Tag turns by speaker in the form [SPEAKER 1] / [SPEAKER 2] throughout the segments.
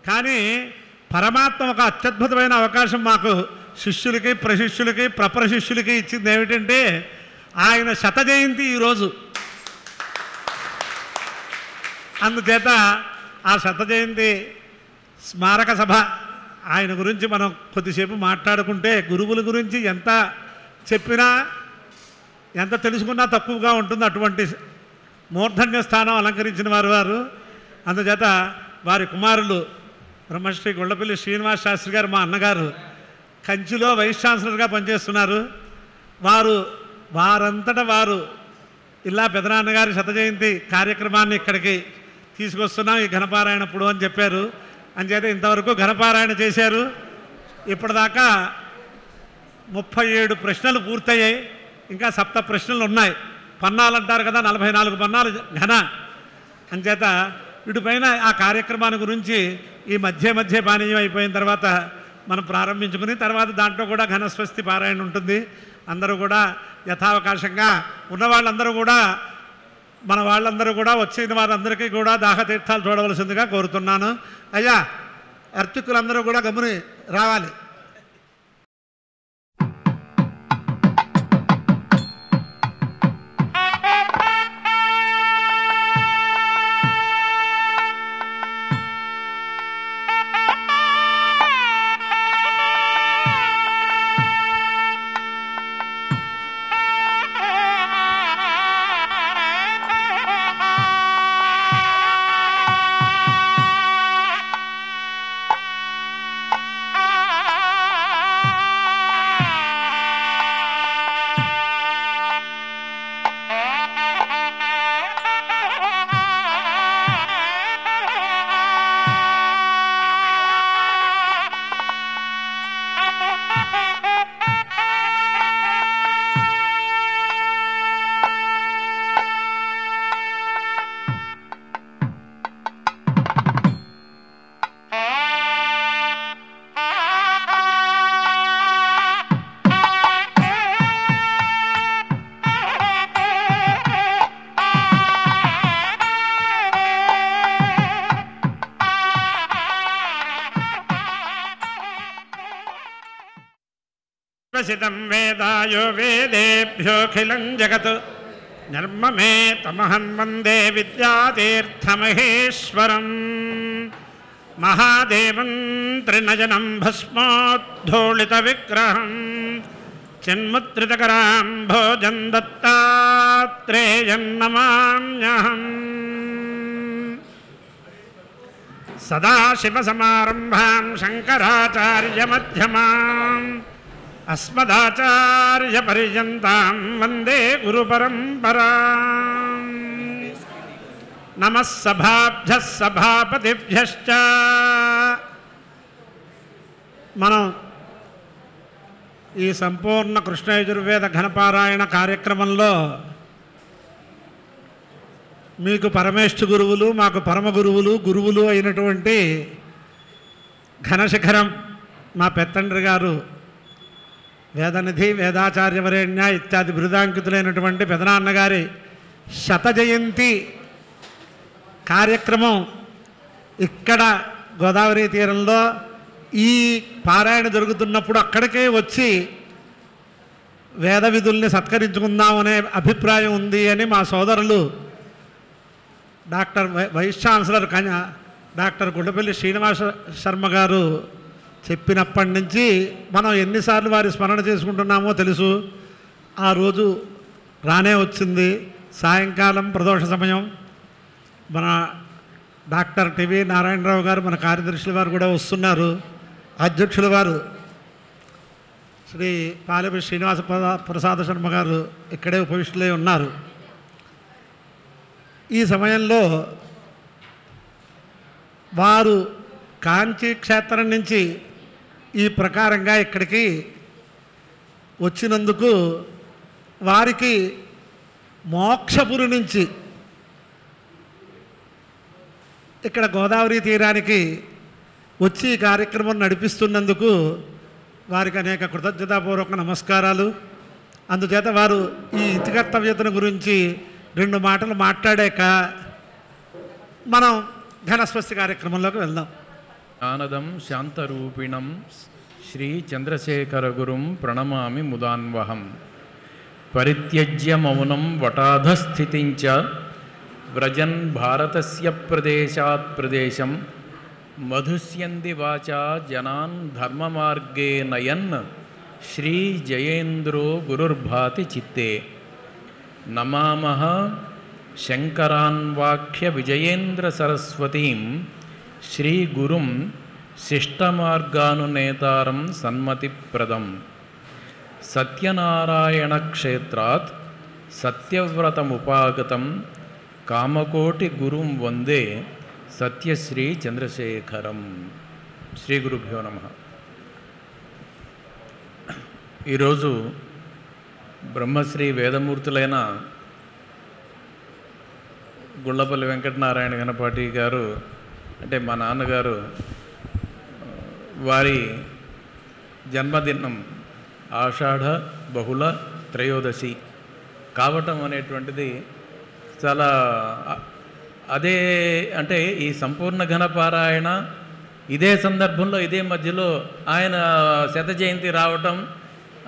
[SPEAKER 1] కానీ పరమాత్మ ఒక అత్యద్భుతమైన అవకాశం మాకు శిష్యులకి ప్రశిష్యులకి ప్రప్రశిష్యులకి ఇచ్చింది ఏమిటంటే ఆయన శత జయంతి ఈరోజు. అందుచేత ఆ శత జయంతి స్మారక సభ ఆయన గురించి మనం కొద్దిసేపు మాట్లాడుకుంటే గురువుల గురించి ఎంత చెప్పినా ఎంత తెలుసుకున్నా తక్కువగా ఉంటుంది. అటువంటి మూర్ధన్య స్థానం అలంకరించిన వారు. అందుచేత వారి కుమారులు బ్రహ్మశ్రీ గొల్లపల్లి శ్రీనివాస శాస్త్రి గారు మా అన్నగారు కంచిలో వైస్ ఛాన్సలర్గా పనిచేస్తున్నారు. వారంతటా వారు ఇలా పెదనాన్నగారి శత జయంతి కార్యక్రమాన్ని ఇక్కడికి తీసుకొస్తున్నాం ఈ ఘనపారాయణప్పుడు అని చెప్పారు. అంచేత ఇంతవరకు ఘనపారాయణ చేశారు. ఇప్పటిదాకా 37 ప్రశ్నలు పూర్తయ్యాయి. ఇంకా 7 ప్రశ్నలు ఉన్నాయి. పన్నాలు అంటారు కదా, 44 పన్నాలు ఘన. అంచేత వీటిపైన ఆ కార్యక్రమాన్ని గురించి ఈ మధ్య పానీయం అయిపోయిన తర్వాత మనం ప్రారంభించుకుని తర్వాత దాంట్లో కూడా ఘనస్వస్తి పారాయణ ఉంటుంది. అందరూ కూడా యథావకాశంగా ఉన్నవాళ్ళందరూ కూడా మన వాళ్ళందరూ కూడా వచ్చిన వారందరికీ కూడా దాహతీర్థాలు చూడవలసిందిగా కోరుతున్నాను. అయ్యా అర్చకులందరూ కూడా గమని రావాలి. సిదం వేదాయో వేదేభ్యోఖిలం జగత్ నిర్మమే తమహం వందే విద్యాతీర్థమహేశ్వరం మహాదేవం త్రినయనం భస్మోద్ధూళిత విగ్రహం చిన్ముద్రితకరాం భోజం దత్తాత్రేయం నమామ్యహం. సదాశివసమారంభాం శంకరాచార్యమధ్యమాం అస్మదాచార్యపర్యంతాం వందే గురుపరంపరాం. నమః సభాభ్యః సభాపతిభ్యశ్చ. మనం ఈ సంపూర్ణ కృష్ణయజుర్వేద ఘనపారాయణ కార్యక్రమంలో మీకు పరమేష్ఠ గురువులు మాకు పరమ గురువులు అయినటువంటి ఘనశిఖరం మా పెత్తండ్రి గారు వేదనిధి వేదాచార్యవరేణ్య ఇత్యాది బిరుదాంకితులైనటువంటి పెదనాన్నగారి శత జయంతి కార్యక్రమం ఇక్కడ గోదావరి తీరంలో ఈ పారాయణ జరుగుతున్నప్పుడు అక్కడికే వచ్చి వేద విధుల్ని సత్కరించుకుందామనే అభిప్రాయం ఉంది అని మా సోదరులు vice chancellor doctor Gundapalli Srinivasa Sharma గారు చెప్పినప్పటి నుంచి మనం ఎన్నిసార్లు వారి స్మరణ చేసుకుంటున్నామో తెలుసు. ఆ రోజు రానే వచ్చింది. సాయంకాలం ప్రదోష సమయం మన డాక్టర్ టివి నారాయణరావు గారు మన కార్యదర్శుల వారు కూడా వస్తున్నారు. అధ్యక్షుల వారు శ్రీ పాలెపల్లి శ్రీనివాస ప్రసాద శర్మ గారు ఇక్కడే ఉపవిష్టులై ఉన్నారు. ఈ సమయంలో వారు కాంచీ క్షేత్రం నుంచి ఈ ప్రకారంగా ఇక్కడికి వచ్చినందుకు వారికి మోక్షపురి నుంచి ఇక్కడ గోదావరి తీరానికి వచ్చి ఈ కార్యక్రమం నడిపిస్తున్నందుకు వారికి అనేక కృతజ్ఞతాపూర్వక నమస్కారాలు. అందుచేత వారు ఈ ఇతికర్తవ్యతను గురించి 2 మాటలు మాట్లాడాక మనం ఘనస్వస్తి కార్యక్రమంలోకి వెళ్దాం.
[SPEAKER 2] ఆనదం శాంతరూపిణం శ్రీ చంద్రశేఖరగురుం ప్రణమామి ముదాన్వహం. పరిత్యజ్య మౌనం వటాధస్థితించ వ్రజన్ భారతస్య ప్రదేశాత్ ప్రదేశం మధుస్యంది వాచా జనాన్ ధర్మమార్గే నయన్ శ్రీ జయేంద్రో గురుర్భాతి చిత్తే. నమామః శంకరాన్వాఖ్య విజయేంద్ర సరస్వతీం శ్రీ గురుం శిష్టమార్గానునేతారం సన్మతిప్రదం. సత్యనారాయణ క్షేత్రాత్ సత్యవ్రతముపాగతం కామకోటి గురుం వందే సత్యశ్రీ చంద్రశేఖరం. శ్రీ గురుభ్యో నమః. ఈరోజు బ్రహ్మశ్రీ వేదమూర్తులైన గుళ్ళపల్లి వెంకటనారాయణ గణపాటి గారు, అంటే మా నాన్నగారు, వారి జన్మదినం ఆషాఢ బహుళ త్రయోదశి కావటం అనేటువంటిది చాలా అదే, అంటే ఈ సంపూర్ణ ఘనపారాయణ ఇదే సందర్భంలో ఇదే మధ్యలో ఆయన శత జయంతి రావటం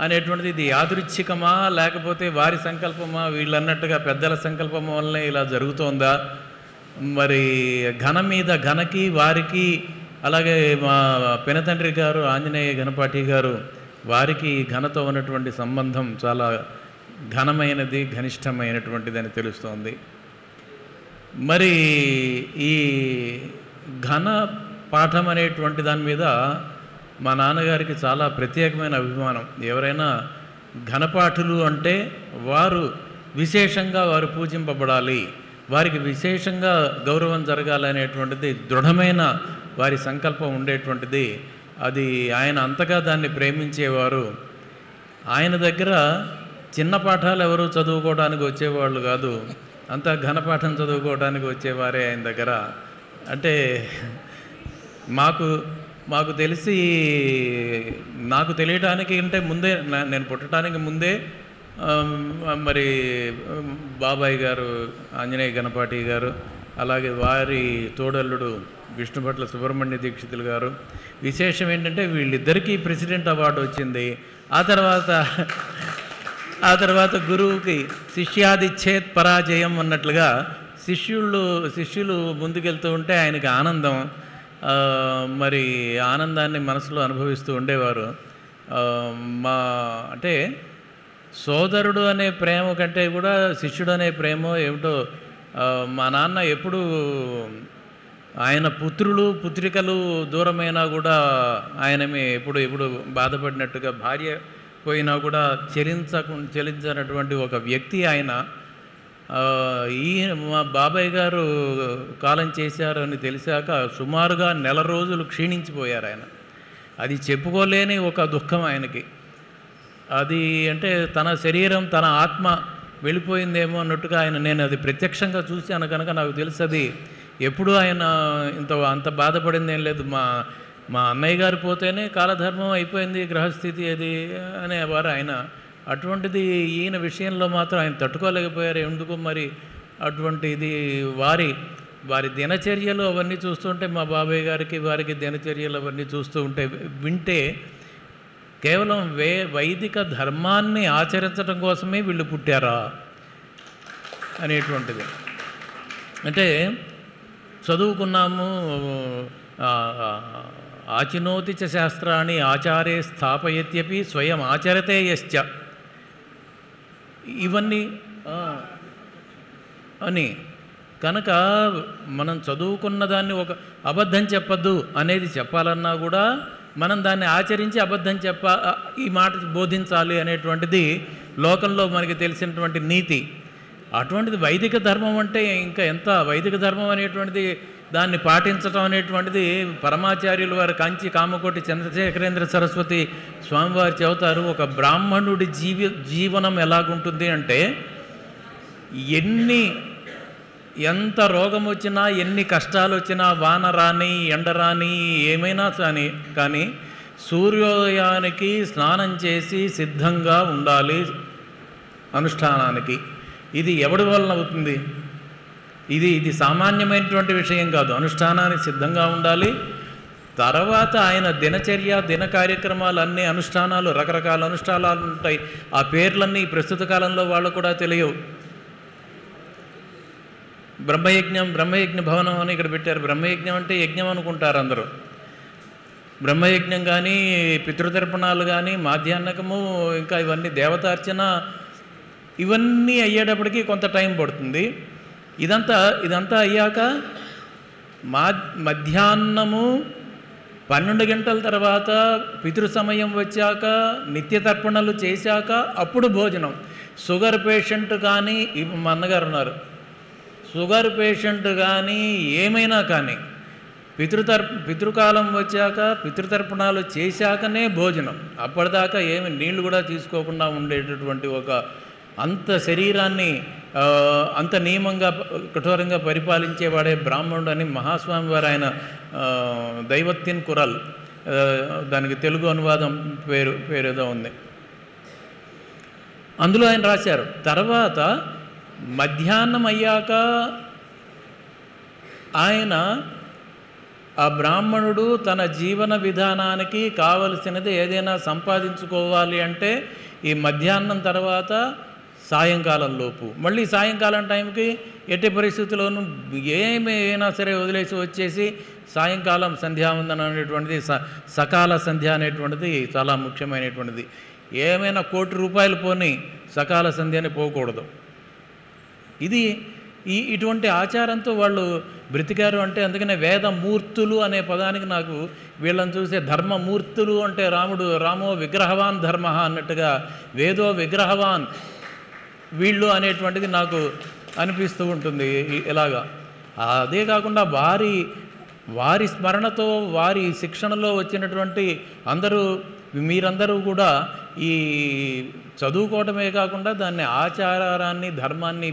[SPEAKER 2] అనేటువంటిది ఇది యాదృచ్ఛికమా లేకపోతే వారి సంకల్పమా, వీళ్ళన్నట్టుగా పెద్దల సంకల్పం వల్లనే ఇలా జరుగుతోందా? మరి ఘన మీద ఘనకి వారికి, అలాగే మా పెనతండ్రి గారు ఆంజనేయ గణపాటి గారు, వారికి ఘనతో ఉన్నటువంటి సంబంధం చాలా ఘనమైనది, ఘనిష్టమైనటువంటిది అని తెలుస్తోంది. మరి ఈ ఘన పాఠం అనేటువంటి దాని మీద మా నాన్నగారికి చాలా ప్రత్యేకమైన అభిమానం. ఎవరైనా ఘనపాఠులు అంటే వారు విశేషంగా వారు పూజింపబడాలి, వారికి విశేషంగా గౌరవం జరగాలనేటువంటిది దృఢమైన వారి సంకల్పం ఉండేటువంటిది. అది ఆయన అంతగా దాన్ని ప్రేమించేవారు. ఆయన దగ్గర చిన్న పాఠాలు ఎవరు చదువుకోవడానికి వచ్చేవాళ్ళు కాదు, అంతా ఘనపాఠం చదువుకోవడానికి వచ్చేవారే ఆయన దగ్గర. అంటే మాకు తెలిసి, నాకు తెలియటానికి అంటే ముందే, నేను పుట్టడానికి ముందే మరి బాబాయ్ గారు ఆంజనేయ గణపాటి గారు, అలాగే వారి తోడల్లుడు విష్ణుభట్ల సుబ్రహ్మణ్య దీక్షితులు గారు. విశేషం ఏంటంటే వీళ్ళిద్దరికీ ప్రెసిడెంట్ అవార్డు వచ్చింది. ఆ తర్వాత గురువుకి శిష్యాదిచ్ఛేత్ పరాజయం అన్నట్లుగా శిష్యులు ముందుకెళ్తూ ఉంటే ఆయనకి ఆనందం. మరి ఆనందాన్ని మనసులో అనుభవిస్తూ ఉండేవారు. అంటే సోదరుడు అనే ప్రేమ కంటే కూడా శిష్యుడు అనే ప్రేమ ఏమిటో. మా నాన్న ఎప్పుడు ఆయన పుత్రులు పుత్రికలు దూరమైనా కూడా ఆయనమే ఎప్పుడు బాధపడినట్టుగా, భార్య పోయినా కూడా చెలించనటువంటి ఒక వ్యక్తి ఆయన. మా బాబాయ్ గారు కాలం చేశారని తెలిసాక సుమారుగా నెల రోజులు క్షీణించిపోయారు ఆయన. అది చెప్పుకోలేని ఒక దుఃఖం ఆయనకి. అది అంటే తన శరీరం, తన ఆత్మ వెళ్ళిపోయిందేమో అన్నట్టుగా నేను అది ప్రత్యక్షంగా చూశాను కనుక నాకు తెలుసు. అది ఎప్పుడూ ఆయన అంత బాధపడింది ఏం లేదు. మా అన్నయ్య గారు పోతేనే కాలధర్మం అయిపోయింది, గ్రహస్థితి అది అనేవారు ఆయన. అటువంటిది ఈయన విషయంలో మాత్రం ఆయన తట్టుకోలేకపోయారు. ఎందుకు మరి అటువంటిది వారి దినచర్యలు అవన్నీ చూస్తుంటే, మా బాబాయ్ గారికి వారికి దినచర్యలు అవన్నీ చూస్తూ ఉంటే, వింటే కేవలం వైదిక ధర్మాన్ని ఆచరించడం కోసమే వీళ్ళు పుట్టారా అనేటువంటిది. అంటే చదువుకున్నాము, ఆచినోతి చ శాస్త్రాన్ని ఆచారే స్థాపయత్యపి స్వయం ఆచరతే యశ్చ, ఇవన్నీ అని కనుక మనం చదువుకున్న దాన్ని ఒక అబద్ధం చెప్పద్దు అనేది చెప్పాలన్నా కూడా మనం దాన్ని ఆచరించి అబద్ధం ఈ మాట బోధించాలి అనేటువంటిది లోకంలో మనకి తెలిసినటువంటి నీతి. అటువంటిది వైదిక ధర్మం అంటే ఇంకా ఎంత వైదిక ధర్మం అనేటువంటిది, దాన్ని పాటించడం అనేటువంటిది పరమాచార్యులు వారు కాంచి కామకోటి చంద్రశేఖరేంద్ర సరస్వతి స్వామివారు చెబుతారు. ఒక బ్రాహ్మణుడి జీవనం ఎలాగుంటుంది అంటే, ఎంత రోగం వచ్చినా, ఎన్ని కష్టాలు వచ్చినా, వాన రాని ఎండ రాని ఏమైనా కానీ సూర్యోదయానికి స్నానం చేసి సిద్ధంగా ఉండాలి అనుష్ఠానానికి. ఇది ఎవడి వలన అవుతుంది? ఇది సామాన్యమైనటువంటి విషయం కాదు. అనుష్ఠానానికి సిద్ధంగా ఉండాలి. తర్వాత ఆయన దినచర్య దిన కార్యక్రమాలు అన్ని అనుష్ఠానాలు రకరకాల అనుష్ఠానాలు ఉంటాయి. ఆ పేర్లన్నీ ప్రస్తుత కాలంలో వాళ్ళు కూడా తెలియవు. బ్రహ్మయజ్ఞ భవనం అని ఇక్కడ పెట్టారు. బ్రహ్మయజ్ఞం అంటే యజ్ఞం అనుకుంటారు అందరూ. బ్రహ్మయజ్ఞం కానీ పితృతర్పణాలు కానీ మాధ్యాహ్నకము ఇంకా ఇవన్నీ దేవతార్చన ఇవన్నీ అయ్యేటప్పటికి కొంత టైం పడుతుంది. ఇదంతా అయ్యాక మధ్యాహ్నము 12 గంటల తర్వాత పితృ సమయం వచ్చాక నిత్యతర్పణలు చేశాక అప్పుడు భోజనం. షుగర్ పేషెంట్ కానీ మా అన్నగారు షుగర్ పేషెంట్ కానీ ఏమైనా కానీ పితృకాలం వచ్చాక పితృతర్పణాలు చేశాకనే భోజనం. అప్పటిదాకా ఏమి నీళ్లు కూడా తీసుకోకుండా ఉండేటటువంటి ఒక అంత శరీరాన్ని అంత నియమంగా కఠోరంగా పరిపాలించేవాడే బ్రాహ్మణుడు అని మహాస్వామి వారు ఆయన దైవత్యన్ కురల్, దానికి తెలుగు అనువాదం పేరేదో ఉంది, అందులో ఆయన రాశారు. తర్వాత మధ్యాహ్నం అయ్యాక ఆయన ఆ బ్రాహ్మణుడు తన జీవన విధానానికి కావలసినది ఏదైనా సంపాదించుకోవాలి అంటే ఈ మధ్యాహ్నం తర్వాత సాయంకాలం లోపు, మళ్ళీ సాయంకాలం టైంకి ఎట్టి పరిస్థితుల్లోనూ ఏమైనా సరే వదిలేసి వచ్చేసి సాయంకాలం సంధ్యావందనం అనేటువంటిది సకాల సంధ్య అనేటువంటిది చాలా ముఖ్యమైనటువంటిది. ఏమైనా ₹1,00,00,000 పోని సకాల సంధ్యని పోకూడదు. ఇది ఇటువంటి ఆచారంతో వాళ్ళు బ్రతికారు. అంటే అందుకనే వేదమూర్తులు అనే పదానికి నాకు వీళ్ళని చూసే ధర్మమూర్తులు అంటే రామో విగ్రహవాన్ ధర్మ అన్నట్టుగా వేదో విగ్రహవాన్ వీళ్ళు అనేటువంటిది నాకు అనిపిస్తూ ఉంటుంది. ఇలాగా అదే కాకుండా వారి స్మరణతో వారి శిక్షణలో వచ్చినటువంటి మీరందరూ కూడా ఈ చదువుకోవటమే కాకుండా దాన్ని ఆచారాన్ని ధర్మాన్ని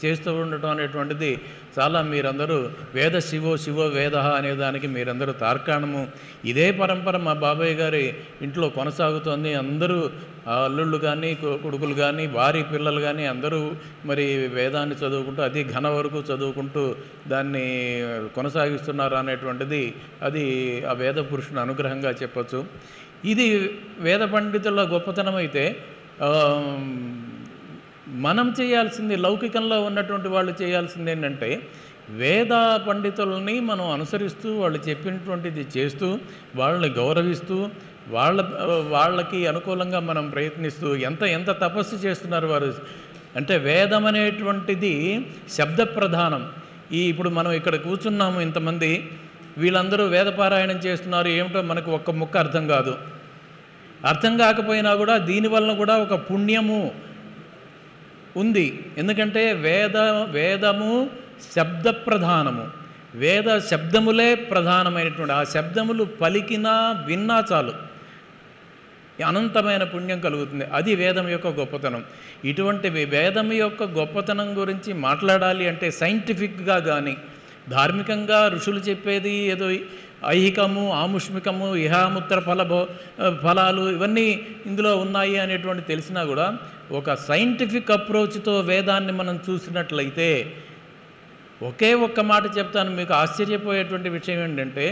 [SPEAKER 2] చేస్తూ ఉండటం అనేటువంటిది చాలా మీరందరూ వేద శివో వేద అనేదానికి మీరందరూ తార్కాణము. ఇదే పరంపర మా బాబాయ్ గారి ఇంట్లో కొనసాగుతోంది. అందరూ అల్లుళ్ళు కానీ కొడుకులు కానీ వారి పిల్లలు కానీ అందరూ మరి వేదాన్ని చదువుకుంటూ అది ఘన వరకు చదువుకుంటూ దాన్ని కొనసాగిస్తున్నారు అనేటువంటిది అది ఆ వేద పురుషుని అనుగ్రహంగా చెప్పచ్చు. ఇది వేద పండితుల గొప్పతనం అయితే మనం చేయాల్సింది, లౌకికంలో ఉన్నటువంటి వాళ్ళు చేయాల్సింది ఏంటంటే వేద పండితులని మనం అనుసరిస్తూ వాళ్ళు చెప్పినటువంటిది చేస్తూ వాళ్ళని గౌరవిస్తూ వాళ్ళకి అనుకూలంగా మనం ప్రయత్నిస్తూ ఎంత తపస్సు చేస్తున్నారు వారు. అంటే వేదం అనేటువంటిది శబ్ద ప్రధానం. ఇప్పుడు మనం ఇక్కడ కూర్చున్నాము ఇంతమంది, వీళ్ళందరూ వేదపారాయణం చేస్తున్నారు. ఏమిటో మనకు ఒక్క ముక్క అర్థం కాదు. అర్థం కాకపోయినా కూడా దీనివలన కూడా ఒక పుణ్యము ఉంది. ఎందుకంటే వేదము శబ్ద ప్రధానము. వేద శబ్దములే ప్రధానమైనటువంటి ఆ శబ్దములు పలికినా విన్నా చాలు అనంతమైన పుణ్యం కలుగుతుంది. అది వేదం యొక్క గొప్పతనం. ఇటువంటి వేదం యొక్క గొప్పతనం గురించి మాట్లాడాలి అంటే సైంటిఫిక్గా కానీ ధార్మికంగా ఋషులు చెప్పేది ఏదో ఐహికము ఆముష్మికము ఇహాముత్ర ఫలాలు ఇవన్నీ ఇందులో ఉన్నాయి అనేటువంటి తెలిసినా కూడా ఒక సైంటిఫిక్ అప్రోచ్తో వేదాన్ని మనం చూసినట్లయితే ఒకే ఒక్క మాట చెప్తాను. మీకు ఆశ్చర్యపోయేటువంటి విషయం ఏంటంటే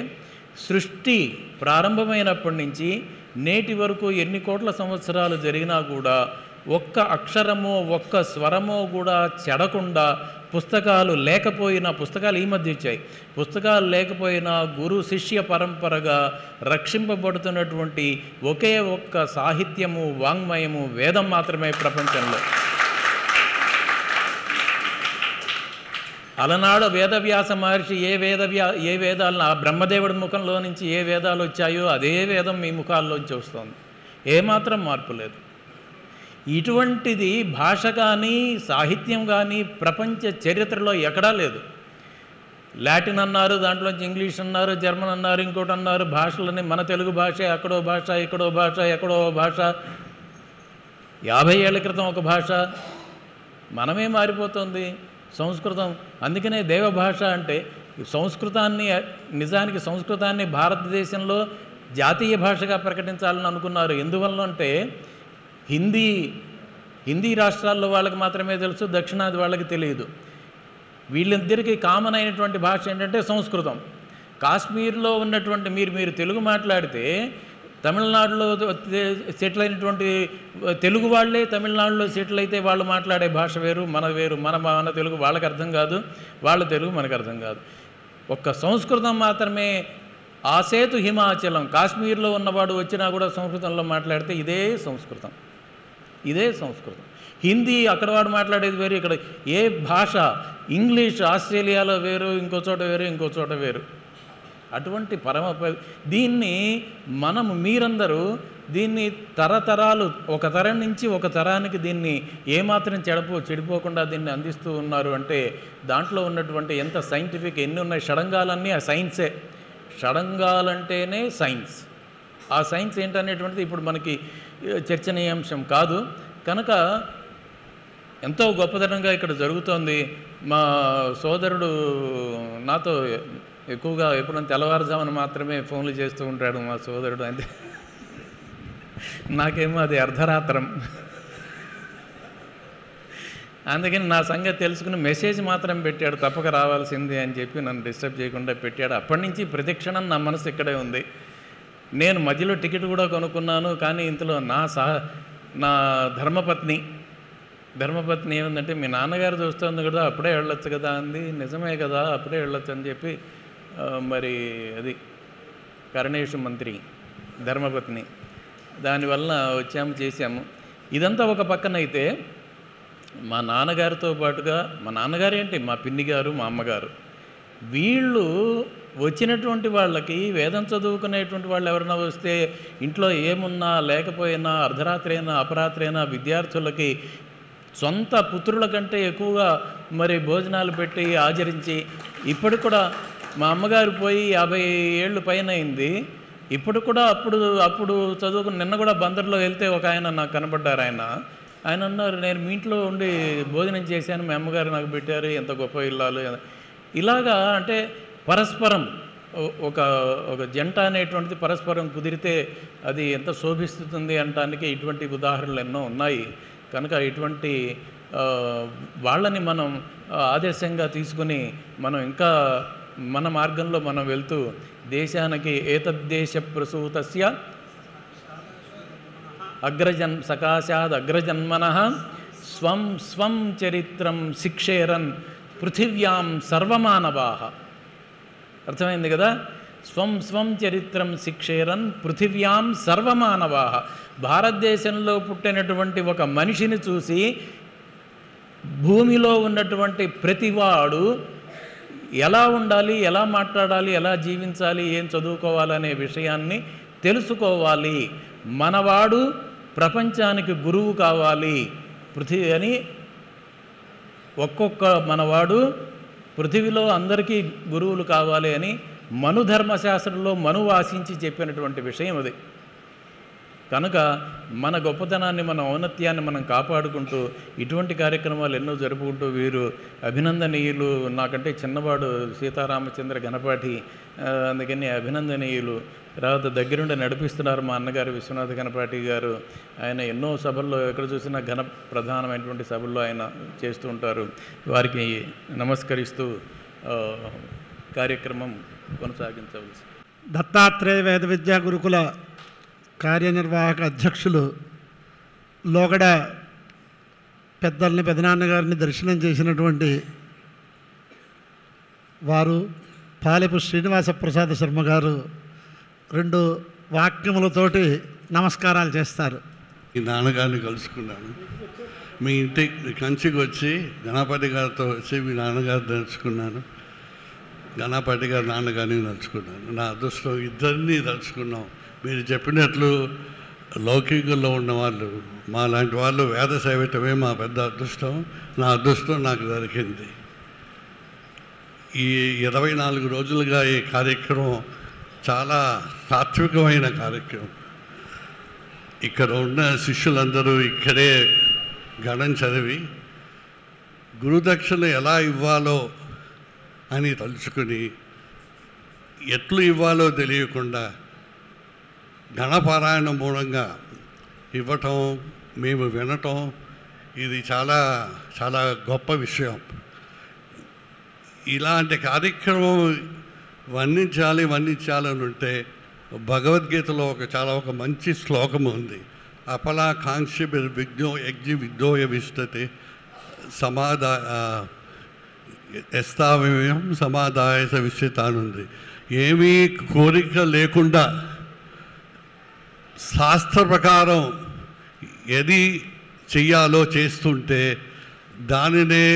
[SPEAKER 2] సృష్టి ప్రారంభమైనప్పటి నుంచి నేటి వరకు ఎన్ని కోట్ల సంవత్సరాలు జరిగినా కూడా ఒక్క అక్షరమో ఒక్క స్వరమో కూడా చెడకుండా పుస్తకాలు లేకపోయినా, పుస్తకాలు ఈ మధ్య వచ్చాయి, పుస్తకాలు లేకపోయినా గురు శిష్య పరంపరగా రక్షింపబడుతున్నటువంటి ఒకే ఒక్క సాహిత్యము వాంగ్మయము వేదం మాత్రమే ప్రపంచంలో. అలనాడు వేదవ్యాస మహర్షి ఏ వేదాలను ఆ బ్రహ్మదేవుడి ముఖంలో నుంచి ఏ వేదాలు వచ్చాయో అదే వేదం మీ ముఖాల్లోంచి వస్తుంది. ఏమాత్రం మార్పు లేదు. ఇటువంటిది భాష కానీ సాహిత్యం కానీ ప్రపంచ చరిత్రలో ఎక్కడా లేదు. లాటిన్ అన్నారు, దాంట్లోంచి ఇంగ్లీష్ అన్నారు, జర్మన్ అన్నారు, ఇంకోటి అన్నారు. భాషలని మన తెలుగు భాష అక్కడో భాష ఇక్కడో భాష ఎక్కడో భాష, 50 ఏళ్ల క్రితం ఒక భాష, మనమే మారిపోతుంది సంస్కృతం. అందుకనే దేవభాష అంటే సంస్కృతాన్ని, నిజానికి సంస్కృతాన్ని భారతదేశంలో జాతీయ భాషగా ప్రకటించాలని అనుకున్నారు. ఎందువల్ల అంటే హిందీ రాష్ట్రాల్లో వాళ్ళకి మాత్రమే తెలుసు, దక్షిణాది వాళ్ళకి తెలియదు. వీళ్ళిద్దరికీ కామన్ అయినటువంటి భాష ఏంటంటే సంస్కృతం. కాశ్మీర్లో ఉన్నటువంటి మీరు తెలుగు మాట్లాడితే తమిళనాడులో సెటిల్ అయినటువంటి తెలుగు వాళ్ళే తమిళనాడులో సెటిల్ అయితే వాళ్ళు మాట్లాడే భాష వేరు, మన తెలుగు వాళ్ళకి అర్థం కాదు, వాళ్ళ తెలుగు మనకు అర్థం కాదు. ఒక్క సంస్కృతం మాత్రమే ఆసేతు హిమాచలం, కాశ్మీర్లో ఉన్నవాడు వచ్చినా కూడా సంస్కృతంలో మాట్లాడితే ఇదే సంస్కృతం. హిందీ అక్కడ వాడు మాట్లాడేది వేరు, ఇక్కడ ఏ భాష, ఇంగ్లీష్ ఆస్ట్రేలియాలో వేరు, ఇంకో చోట వేరు. అటువంటి దీన్ని మీరందరూ దీన్ని తరతరాలు, ఒక తరం నుంచి ఒక తరానికి దీన్ని ఏమాత్రం చెడిపోకుండా దీన్ని అందిస్తూ ఉన్నారు అంటే దాంట్లో ఉన్నటువంటి ఎంత సైంటిఫిక్, ఎన్ని ఉన్నాయి షడంగాలన్నీ ఆ సైన్సే. షడంగాలంటేనే సైన్స్. ఆ సైన్స్ ఏంటనేటువంటిది ఇప్పుడు మనకి చర్చనీయాంశం కాదు. కనుక ఎంతో గొప్పతనంగా ఇక్కడ జరుగుతోంది. మా సోదరుడు నాతో ఎక్కువగా ఎప్పుడైనా తెల్లవారుజామున మాత్రమే ఫోన్లు చేస్తూ ఉంటాడు మా సోదరుడు. అంతే, నాకేమో అది అర్ధరాత్రం. అందుకని నా సంగతి తెలుసుకుని మెసేజ్ మాత్రం పెట్టాడు, తప్పక రావాల్సింది అని చెప్పి నన్ను డిస్టర్బ్ చేయకుండా పెట్టాడు. అప్పటి నుంచి ప్రతిక్షణం నా మనసు ఇక్కడే ఉంది. నేను మధ్యలో టికెట్ కూడా కొనుక్కున్నాను, కానీ ఇంతలో నా ధర్మపత్ని ఏముందంటే, మీ నాన్నగారు చూస్తుంది కదా, అప్పుడే వెళ్ళొచ్చు కదా అంది. నిజమే కదా, అప్పుడే వెళ్ళొచ్చు అని చెప్పి మరి అది కరణేషు మంత్రి ధర్మపత్ని, దానివల్ల చేశాము. ఇదంతా ఒక పక్కనైతే మా నాన్నగారితో పాటుగా, మా నాన్నగారు ఏంటి, మా పిన్ని గారు, మా అమ్మగారు, వీళ్ళు వచ్చినటువంటి వాళ్ళకి వేదం చదువుకునేటువంటి వాళ్ళు ఎవరైనా వస్తే ఇంట్లో ఏమున్నా లేకపోయినా అర్ధరాత్రి అయినా అపరాత్రి అయినా విద్యార్థులకి సొంత పుత్రుల కంటే ఎక్కువగా మరి భోజనాలు పెట్టి ఆచరించి, ఇప్పటికి కూడా మా అమ్మగారు పోయి 50 ఏళ్ళు పైన అయింది. ఇప్పుడు కూడా అప్పుడు చదువుకుని నిన్న కూడా బందర్లో వెళ్తే ఒక ఆయన నాకు కనబడ్డారు. ఆయన అన్నారు, నేను మీ ఇంట్లో ఉండి భోజనం చేశాను, మీ అమ్మగారు నాకు పెట్టారు, ఎంత గొప్ప ఇల్లాలు. ఇలాగా అంటే పరస్పరం ఒక జంట అనేటువంటిది పరస్పరం కుదిరితే అది ఎంత శోభిస్తుంది అనడానికి ఇటువంటి ఉదాహరణలు ఎన్నో ఉన్నాయి. కనుక ఇటువంటి వాళ్ళని మనం ఆదర్శంగా తీసుకుని మనం ఇంకా మన మార్గంలో మనం వెళ్తూ దేశానికి ఏతద్దేశ ప్రసూతస్య సకాశాద్ అగ్రజన్మనః స్వం చరిత్రం శిక్షేరన్ పృథివ్యాం సర్వమానవాః. అర్థమైంది కదా? స్వం చరిత్రం శిక్షేరన్ పృథివ్యాం సర్వమానవాః. భారతదేశంలో పుట్టినటువంటి ఒక మనిషిని చూసి భూమిలో ఉన్నటువంటి ప్రతివాడు ఎలా ఉండాలి, ఎలా మాట్లాడాలి, ఎలా జీవించాలి, ఏం చదువుకోవాలనే విషయాన్ని తెలుసుకోవాలి. మనవాడు ప్రపంచానికి గురువు కావాలి అని ఒక్కొక్క మనవాడు పృథివిలో అందరికీ గురువులు కావాలి అని మనుధర్మశాస్త్రంలో మనువు ఆశించి చెప్పినటువంటి విషయం అది. కనుక మన గొప్పతనాన్ని, మన ఔన్నత్యాన్ని మనం కాపాడుకుంటూ ఇటువంటి కార్యక్రమాలు ఎన్నో జరుపుకుంటూ వీరు అభినందనీయులు. నాకంటే చిన్నవాడు సీతారామచంద్ర గణపాఠి, అందుకని అభినందనీయులు. తర్వాత దగ్గరుండి నడిపిస్తున్నారు మా అన్నగారు విశ్వనాథ గణపాఠి గారు. ఆయన ఎన్నో సభల్లో ఎక్కడ చూసినా ప్రధానమైనటువంటి సభల్లో ఆయన చేస్తూ ఉంటారు. వారికి నమస్కరిస్తూ కార్యక్రమం కొనసాగించవలసి.
[SPEAKER 1] దత్తాత్రేయ వేద విద్యా గురుకుల కార్యనిర్వాహక అధ్యక్షులు లోగడ పెద్దల్ని, పెదనాన్నగారిని దర్శనం చేసినటువంటి వారు పాలెపు శ్రీనివాస ప్రసాద శర్మ గారు 2 వాక్యములతోటి నమస్కారాలు చేస్తారు.
[SPEAKER 3] ఈ నాన్నగారిని కలుసుకున్నాను. మీ ఇంటికి కంచికి వచ్చి గణపతి గారితో వచ్చి మీ నాన్నగారు తలుచుకున్నాను, గణపతి గారు నాన్నగారిని తలుచుకున్నాను. నా అదృష్టం, ఇద్దరినీ తలుచుకున్నాం. మీరు చెప్పినట్లు లౌకికంలో ఉన్నవాళ్ళు, మా లాంటి వాళ్ళు వేద సేవటమే మా పెద్ద అదృష్టం. నా అదృష్టం నాకు దొరికింది. ఈ 24 రోజులుగా ఈ కార్యక్రమం చాలా సాత్వికమైన కార్యక్రమం. ఇక్కడ ఉన్న శిష్యులందరూ ఇక్కడే గణం చదివి గురుదక్షిణ ఎలా ఇవ్వాలో అని తలుచుకుని, ఎట్లు ఇవ్వాలో తెలియకుండా గణపారాయణ మూలంగా ఇవ్వటం, మేము వినటం, ఇది చాలా చాలా గొప్ప విషయం. ఇలాంటి కార్యక్రమం వర్ణించాలి అని ఉంటే భగవద్గీతలో ఒక మంచి శ్లోకం ఉంది. అపలాకాంక్షి విఘ్నో యజ్ఞ విఘ్నోయ విష్టతే ఎస్తావ్యం సమాదాయ విశ్చితానుంది. ఏమీ కోరిక లేకుండా శాస్త్ర ప్రకారం ఏది చెయ్యాలో చేస్తుంటే దానినే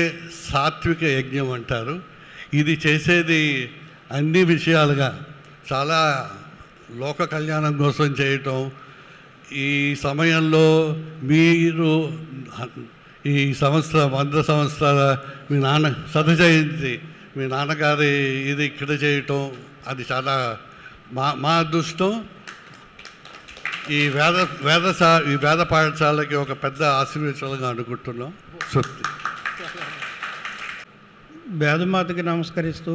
[SPEAKER 3] సాత్విక యజ్ఞం అంటారు. ఇది చేసేది అన్ని విషయాలుగా చాలా లోక కళ్యాణం కోసం చేయటం. ఈ సమయంలో మీరు ఈ సంవత్సరం 100 సంవత్సరాల మీ నాన్న జయంతి, మీ నాన్నగారి ఇది ఇక్కడ చేయటం అది చాలా మా అదృష్టం. ఈ వేద పాఠశాలకి ఒక పెద్ద ఆశీర్వచనంగా అనుకుంటున్నాం. శృతి
[SPEAKER 4] వేదమాతకి నమస్కరిస్తూ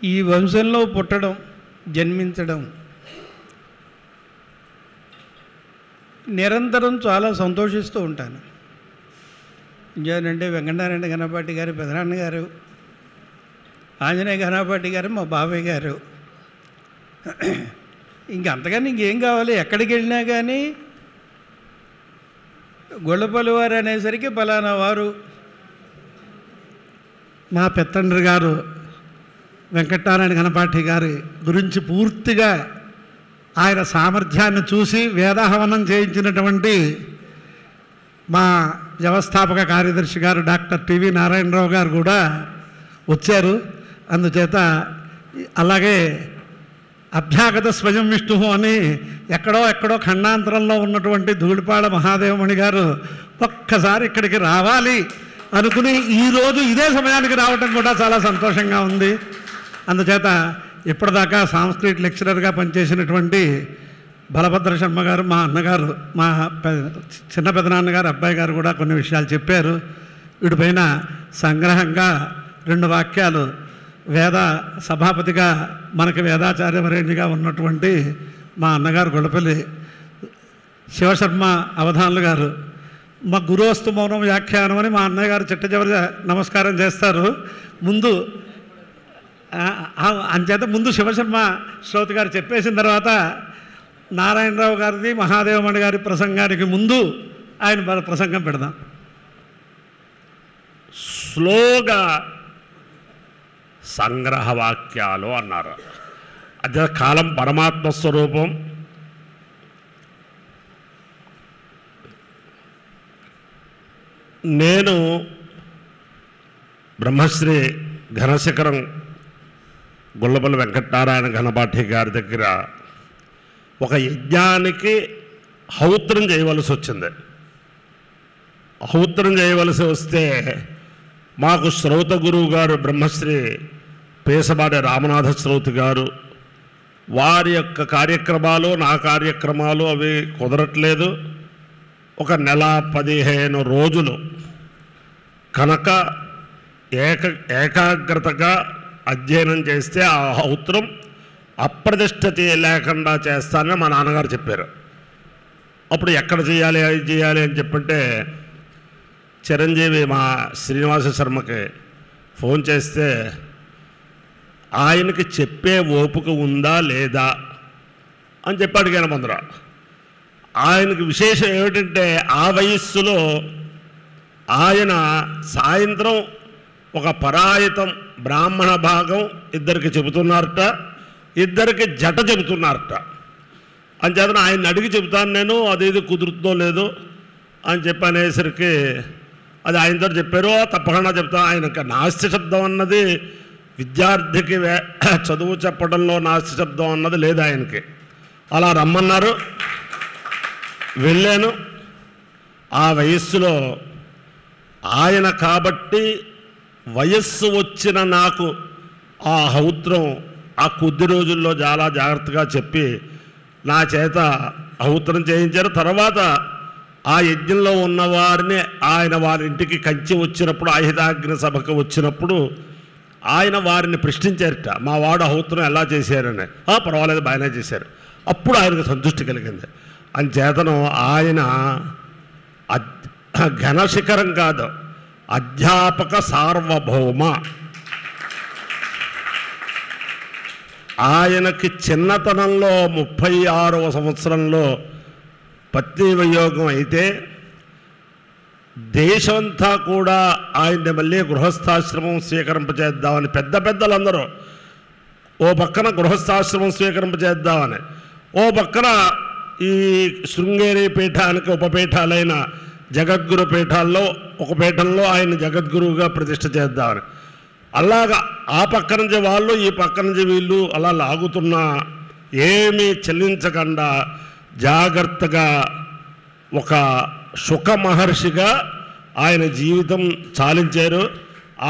[SPEAKER 4] ఈ వంశంలో పుట్టడం, జన్మించడం నిరంతరం చాలా సంతోషిస్తూ ఉంటాను. ఇంకేంటంటే వెంకటనారాయణ ఘనపాటి గారు పెదనాన్నగారు, ఆంజనేయ ఘనపాటి గారు మా బాబాయ్ గారు. ఇంకంతకని ఇంకేం కావాలి? ఎక్కడికి వెళ్ళినా కానీ గొల్లపల్లి వారు అనేసరికి పలానా వారు.
[SPEAKER 1] మా పెత్తండ్రి గారు వెంకటనారాయణ ఘనపాటి గారి గురించి పూర్తిగా ఆయన సామర్థ్యాన్ని చూసి వేదాహవనం చేయించినటువంటి మా వ్యవస్థాపక కార్యదర్శి గారు డాక్టర్ టివి నారాయణరావు గారు కూడా వచ్చారు. అందుచేత అలాగే అభ్యాగత స్వయం విష్ణు అని ఎక్కడో ఖండాంతరంలో ఉన్నటువంటి ధూళిపాళ మహాదేవమణి గారు ఒక్కసారి ఇక్కడికి రావాలి అనుకుని ఈరోజు ఇదే సమయానికి రావటం కూడా చాలా సంతోషంగా ఉంది. అందుచేత ఇప్పటిదాకా సాంస్క్రిట్ లెక్చరర్గా పనిచేసినటువంటి బలభద్ర శర్మ గారు, మా అన్నగారు, మా చిన్న పెదనాన్నగారు అబ్బాయి గారు కూడా కొన్ని విషయాలు చెప్పారు. వీటిపైన సంగ్రహంగా 2 వాక్యాలు వేద సభాపతిగా మనకి వేదాచార్యవరేణ్యగా ఉన్నటువంటి మా అన్నగారు గొల్లపల్లి శివశర్మ అవధానులు గారు, మా గురువస్తు మౌనం వ్యాఖ్యానం అని మా అన్నయ్య గారు చిట్ట చివరి నమస్కారం చేస్తారు. ముందు అంచేత ముందు శివశర్మ శ్రోతి గారు చెప్పేసిన తర్వాత నారాయణరావు గారిది మహాదేవమణి గారి ప్రసంగానికి ముందు ఆయన ప్రసంగం పెడదాం.
[SPEAKER 5] స్లోగా సంగ్రహ వాక్యాలు అన్నారు. అదే కాలం పరమాత్మ స్వరూపం. నేను బ్రహ్మశ్రీ ఘనశిఖరం గొల్లపల్లి వెంకటనారాయణ ఘనపాటి గారి దగ్గర ఒక యజ్ఞానికి హౌత్రం చేయవలసి వచ్చింది. హౌత్రం చేయవలసి వస్తే మాకు శ్రౌత గురువు గారు బ్రహ్మశ్రీ పేసబాటి రామనాథ శ్రౌతి గారు, వారి యొక్క కార్యక్రమాలు నా కార్యక్రమాలు అవి కుదరట్లేదు. ఒక నెల 15 రోజులు కనుక ఏకాగ్రతగా అధ్యయనం చేస్తే ఆ హౌత్రం అప్రతిష్ఠత లేకుండా చేస్తానని మా నాన్నగారు చెప్పారు. అప్పుడు ఎక్కడ చేయాలి అది చేయాలి అని చెప్పంటే చిరంజీవి మా శ్రీనివాస శర్మకి ఫోన్ చేస్తే ఆయనకి చెప్పే ఓపిక ఉందా లేదా అని చెప్పి అడిగాను. ముందర ఆయనకి విశేషం ఏమిటంటే ఆ వయస్సులో ఆయన సాయంత్రం ఒక పరాయితం బ్రాహ్మణ భాగం ఇద్దరికి చెబుతున్నారట, ఇద్దరికి జట చెబుతున్నారట. అంచేతను ఆయన అడిగి చెబుతాను నేను, అది కుదురుతుందో లేదో అని చెప్పి అనేసరికి అది ఆయనతో చెప్పారు. తప్పకుండా చెప్తాను. ఆయనకి నాస్తి శబ్దం అన్నది విద్యార్థికి చదువు చెప్పడంలో నాస్తి శబ్దం అన్నది లేదు ఆయనకి. అలా రమ్మన్నారు, వెళ్ళాను. ఆ వయస్సులో ఆయన కాబట్టి వయస్సు వచ్చిన నాకు ఆ హౌత్రం ఆ కొద్ది రోజుల్లో చాలా జాగ్రత్తగా చెప్పి నా చేత హౌత్రం చేయించారు. తర్వాత ఆ యజ్ఞంలో ఉన్నవారిని ఆయన వారి ఇంటికి కంచి వచ్చినప్పుడు ఆయుధాగ్ని సభకు వచ్చినప్పుడు ఆయన వారిని ప్రశ్నించారట, మా వాడు హౌత్రం ఎలా చేశారని. పర్వాలేదు బాగానే చేశారు. అప్పుడు ఆయనకు సంతృష్టి కలిగింది. అంచేతను ఆయన ఘనశిఖరం కాదు, అధ్యాపక సార్వభౌమ. ఆయనకి చిన్నతనంలో 36వ సంవత్సరంలో పత్ని వియోగం అయితే దేశమంతా కూడా ఆయన్ని మళ్ళీ గృహస్థాశ్రమం స్వీకరింపజేద్దామని పెద్దలందరూ ఓ పక్కన గృహస్థాశ్రమం స్వీకరింపజేద్దామని, ఓ పక్కన ఈ శృంగేరి పీఠానికి ఉపపీఠాలైన జగద్గురు పీఠాల్లో ఒక పీఠంలో ఆయన జగద్గురువుగా ప్రతిష్ఠ చేద్దామని, అలాగా ఆ పక్క నుంచి వాళ్ళు ఈ పక్క నుంచి వీళ్ళు అలా లాగుతున్నా ఏమీ చెల్లించకుండా జాగ్రత్తగా ఒక శుక మహర్షిగా ఆయన జీవితం చాలించారు.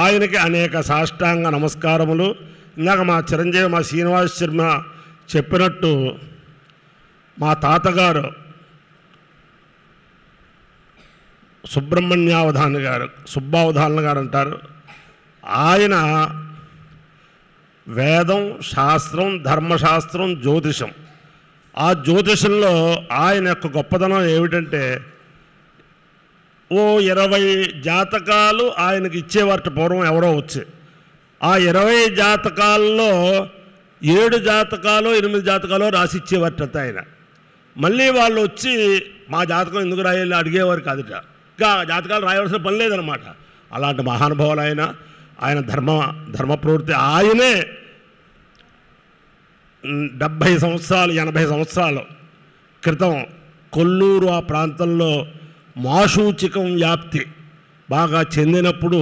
[SPEAKER 5] ఆయనకి అనేక సాష్టాంగ నమస్కారములు. ఇందాక మా చిరంజీవి మా శ్రీనివాస్ శర్మ చెప్పినట్టు మా తాతగారు సుబ్రహ్మణ్యావధాని గారు, సుబ్బావధానులు గారు అంటారు. ఆయన వేదం, శాస్త్రం, ధర్మశాస్త్రం, జ్యోతిషం. ఆ జ్యోతిషంలో ఆయన యొక్క గొప్పతనం ఏమిటంటే ఓ 20 జాతకాలు ఆయనకి ఇచ్చేవారట పూర్వం ఎవరో వచ్చి. ఆ 20 జాతకాల్లో 7 జాతకాలు 8 జాతకాలు రాసి ఇచ్చేవారట ఆయన. మళ్ళీ వాళ్ళు వచ్చి మా జాతకం ఎందుకు రాయాలి అడిగేవారు కాదుట. ఇంకా జాతకాలు రాయవలసిన పని లేదనమాట. అలాంటి మహానుభావులు ఆయన ధర్మ ప్రవృత్తి. ఆయనే 70 సంవత్సరాలు 80 సంవత్సరాల క్రితం కొల్లూరు ఆ ప్రాంతంలో మాశూచికం వ్యాప్తి బాగా చెందినప్పుడు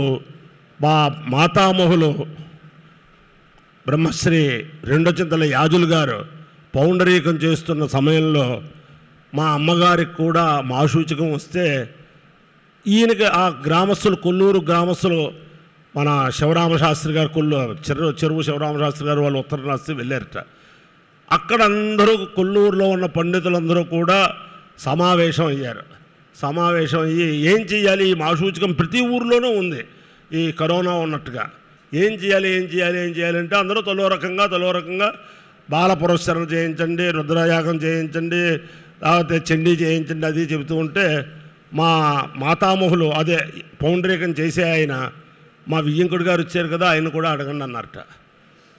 [SPEAKER 5] మా మాతామహులు బ్రహ్మశ్రీ రెండోచింతల యాజులు గారు పౌండరీకం చేస్తున్న సమయంలో మా అమ్మగారికి కూడా మాశూచికం వస్తే ఈయనకి ఆ గ్రామస్తులు, కొల్లూరు గ్రామస్తులు, మన శివరామశాస్త్రి గారు చెరువు శివరామశాస్త్రి గారు వాళ్ళు ఉత్తరం రాస్తే వెళ్ళారట. అక్కడ అందరూ కొల్లూరులో ఉన్న పండితులందరూ కూడా సమావేశం అయ్యారు. సమావేశం అయ్యి ఏం చేయాలి, ఈ మాశూచికం ప్రతి ఊరిలోనూ ఉంది ఈ కరోనా ఉన్నట్టుగా, ఏం చేయాలి అంటే అందరూ తలో రకంగా బాల పురస్కరణ చేయించండి, రుద్రయాగం చేయించండి, లేకపోతే చండీ చేయించండి అది చెబుతూ ఉంటే మా మాతామహులు అదే పౌండరీకం చేసే ఆయన మా వియ్యంకుడి గారు వచ్చారు కదా ఆయన కూడా అడగండి అన్నారట.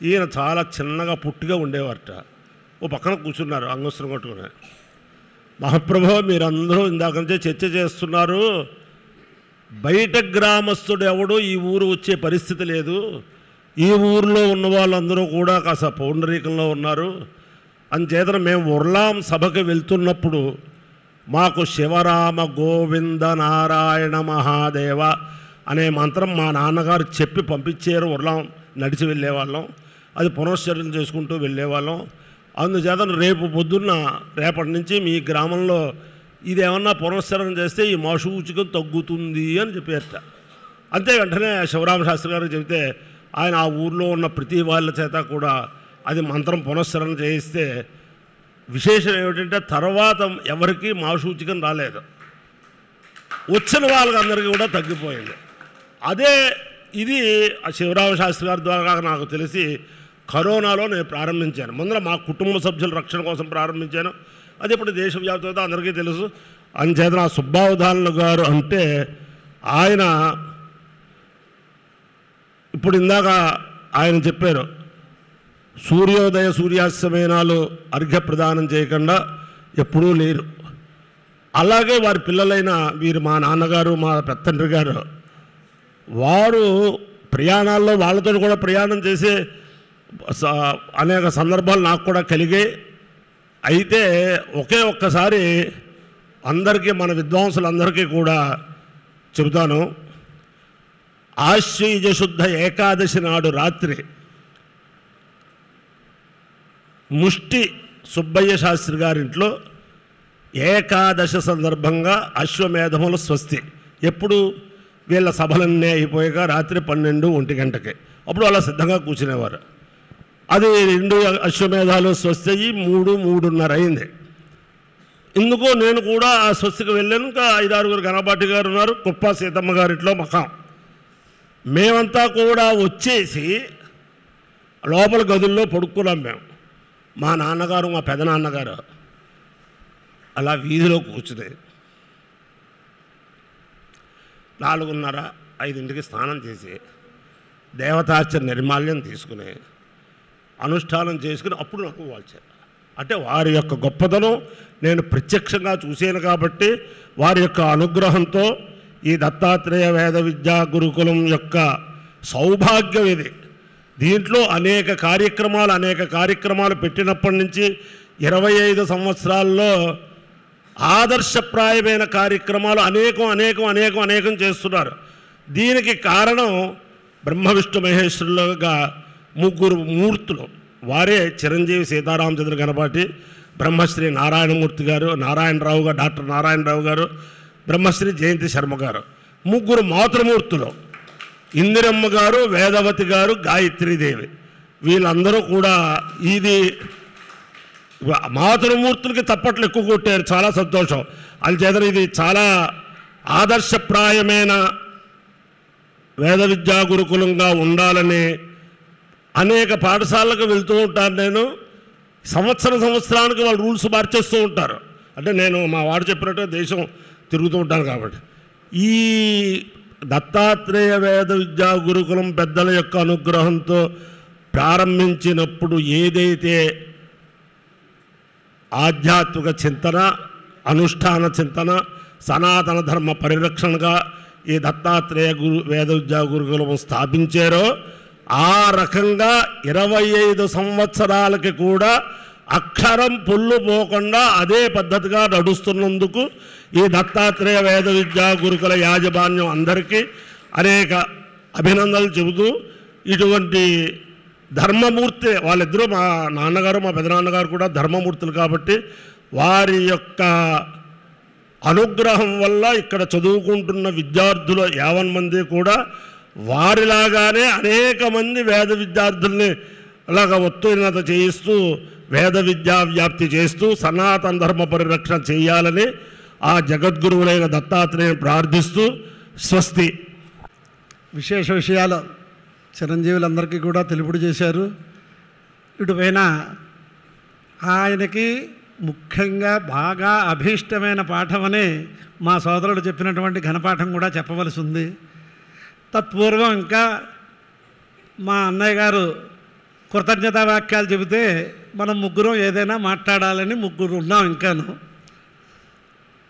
[SPEAKER 5] ఈయన చాలా చిన్నగా పుట్టిగా ఉండేవారట. ఓ పక్కన కూర్చున్నారు అంగుస్త్రం కొట్టుకుని. మహాప్రభు మీరందరూ ఇందాక నుంచే చర్చ చేస్తున్నారు, బయట గ్రామస్తుడు ఎవడు ఈ ఊరు వచ్చే పరిస్థితి లేదు, ఈ ఊరిలో ఉన్న వాళ్ళందరూ కూడా కాస్త పౌండరీకంలో ఉన్నారు. అంచేతన మేము ఉర్లాం సభకి వెళ్తున్నప్పుడు మాకు శివరామ గోవింద నారాయణ మహాదేవ అనే మంత్రం మా నాన్నగారు చెప్పి పంపించారు. ఉర్లాం నడిచి వెళ్ళేవాళ్ళం, అది పునశ్చరణ చేసుకుంటూ వెళ్ళేవాళ్ళం. అందుచేత రేపటి నుంచి మీ గ్రామంలో ఇదేమన్నా పునశ్చరణ చేస్తే ఈ మాశూచికం తగ్గుతుంది అని చెప్పారట. అంతే వెంటనే శివరామశాస్త్రి గారు చెబితే ఆయన ఆ ఊర్లో ఉన్న ప్రతి వాళ్ళ చేత కూడా అది మంత్రం పునశ్చరణ చేయిస్తే విశేషం ఏమిటంటే తర్వాత ఎవరికి మాశూచికం రాలేదు, వచ్చిన వాళ్ళందరికీ కూడా తగ్గిపోయింది. అదే ఇది శివరామశాస్త్రి గారి ద్వారా నాకు తెలిసి కరోనాలో నేను ప్రారంభించాను. ముందర మా కుటుంబ సభ్యుల రక్షణ కోసం ప్రారంభించాను. అది ఇప్పుడు దేశవ్యాప్తంగా అందరికీ తెలుసు. అంచేత నా సుబ్బావధానులు గారు అంటే ఆయన ఇప్పుడు ఇందాక ఆయన చెప్పారు సూర్యోదయ సూర్యాస్తమయనాలు అర్ఘ్య ప్రదానం చేయకుండా ఎప్పుడూ లేరు. అలాగే వారి పిల్లలైన వీరు మా నాన్నగారు మా పెత్తండ్రి గారు వారు ప్రయాణాల్లో వాళ్ళతో కూడా ప్రయాణం చేసే అనేక సందర్భాలు నాకు కూడా కలిగాయి. అయితే ఒక్కసారి అందరికీ మన విద్వాంసులందరికీ కూడా చెబుతాను. ఆశ్వయుజ శుద్ధ ఏకాదశి నాడు రాత్రి ముష్టి సుబ్బయ్య శాస్త్రి గారింట్లో ఏకాదశి సందర్భంగా అశ్వమేధముల స్వస్తి ఎప్పుడు వీళ్ళ సభలన్నీ అయిపోయాక రాత్రి 12-1 గంటకి అప్పుడు అలా సిద్ధంగా కూర్చునేవారు. అది 2 అశ్వమేధాలు స్వస్తి అయ్యి 3-3:30 అయింది. ఇందుకో నేను కూడా ఆ స్వస్తికి వెళ్ళాను. ఇంకా 5-6 గణపాటి గారు ఉన్నారు, కుప్ప సీతమ్మ గారింట్లో మకాం. మేమంతా కూడా వచ్చేసి లోపల గదుల్లో పడుకున్నాం. మా నాన్నగారు మా పెదనాన్నగారు అలా వీధిలో కూర్చుని 4:30 5ంటికి స్నానం చేసి దేవతార్చన నిర్మాల్యం తీసుకుని అనుష్ఠానం చేసుకుని అప్పుడు నాకు వాల్చారు. అంటే వారి యొక్క గొప్పతనం నేను ప్రత్యక్షంగా చూశాను కాబట్టి వారి యొక్క అనుగ్రహంతో ఈ దత్తాత్రేయ వేద విద్యా గురుకులం యొక్క సౌభాగ్యం ఇది. దీంట్లో అనేక కార్యక్రమాలు పెట్టినప్పటి నుంచి 25 సంవత్సరాల్లో ఆదర్శప్రాయమైన కార్యక్రమాలు అనేకం చేస్తున్నారు. దీనికి కారణం బ్రహ్మ విష్ణు మహేశ్వరులుగా 3 మూర్తులు. వారే చిరంజీవి సీతారామచంద్ర గణపాటి, బ్రహ్మశ్రీ నారాయణమూర్తి గారు, నారాయణరావు గారు, డాక్టర్ నారాయణరావు గారు, బ్రహ్మశ్రీ జయంతి శర్మ గారు. 3 మాతృమూర్తులు, ఇందిరమ్మ గారు, వేదవతి గారు, గాయత్రీదేవి. వీళ్ళందరూ కూడా ఇది మాతృమూర్తులకి తప్పట్లు ఎక్కువ కొట్టారు. చాలా సంతోషం. అందుచేత ఇది చాలా ఆదర్శప్రాయమైన వేద విద్యా గురుకులంగా ఉండాలని అనేక పాఠశాలకు వెళ్తూ ఉంటాను నేను. సంవత్సరానికి వాళ్ళు రూల్స్ మార్చేస్తూ ఉంటారు. అంటే నేను మా వాడు చెప్పినట్టు దేశం తిరుగుతూ ఉంటాను కాబట్టి. ఈ దత్తాత్రేయ వేద విద్యా గురుకులం పెద్దల యొక్క అనుగ్రహంతో ప్రారంభించినప్పుడు ఏదైతే ఆధ్యాత్మిక చింతన, అనుష్ఠాన చింతన, సనాతన ధర్మ పరిరక్షణగా ఈ దత్తాత్రేయ వేద విద్యా గురుకులం స్థాపించారో ఆ రకంగా 25 సంవత్సరాలకి కూడా అక్షరం పొల్లు పోకుండా అదే పద్ధతిగా నడుస్తున్నందుకు ఈ దత్తాత్రేయ వేద విద్యా గురుకుల యాజమాన్యం అందరికీ అనేక అభినందనలు చెబుతూ, ఇటువంటి ధర్మమూర్తి వాళ్ళిద్దరూ, మా నాన్నగారు మా పెదనాన్నగారు కూడా ధర్మమూర్తులు కాబట్టి వారి యొక్క అనుగ్రహం వల్ల ఇక్కడ చదువుకుంటున్న విద్యార్థులు 50 మంది కూడా వారిలాగానే అనేక మంది వేద విద్యార్థుల్ని అలాగా ఉత్తీర్ణత చేయిస్తూ వేద విద్యా వ్యాప్తి చేస్తూ సనాతన ధర్మ పరిరక్షణ చేయాలని ఆ జగద్గురువులైన దత్తాత్రేయుని ప్రార్థిస్తూ స్వస్తి.
[SPEAKER 1] విశేష విషయాలు చిరంజీవులందరికీ కూడా తెలుపుడు చేశారు. ఇటుపైన ఆయనకి ముఖ్యంగా బాగా అభీష్టమైన పాఠమని మా సోదరుడు చెప్పినటువంటి ఘనపాఠం కూడా చెప్పవలసి ఉంది. తత్పూర్వం ఇంకా మా అన్నయ్య గారు కృతజ్ఞతా వాక్యాలు చెబితే మనం ముగ్గురం ఏదైనా మాట్లాడాలని ముగ్గురు ఉన్నాం. ఇంకాను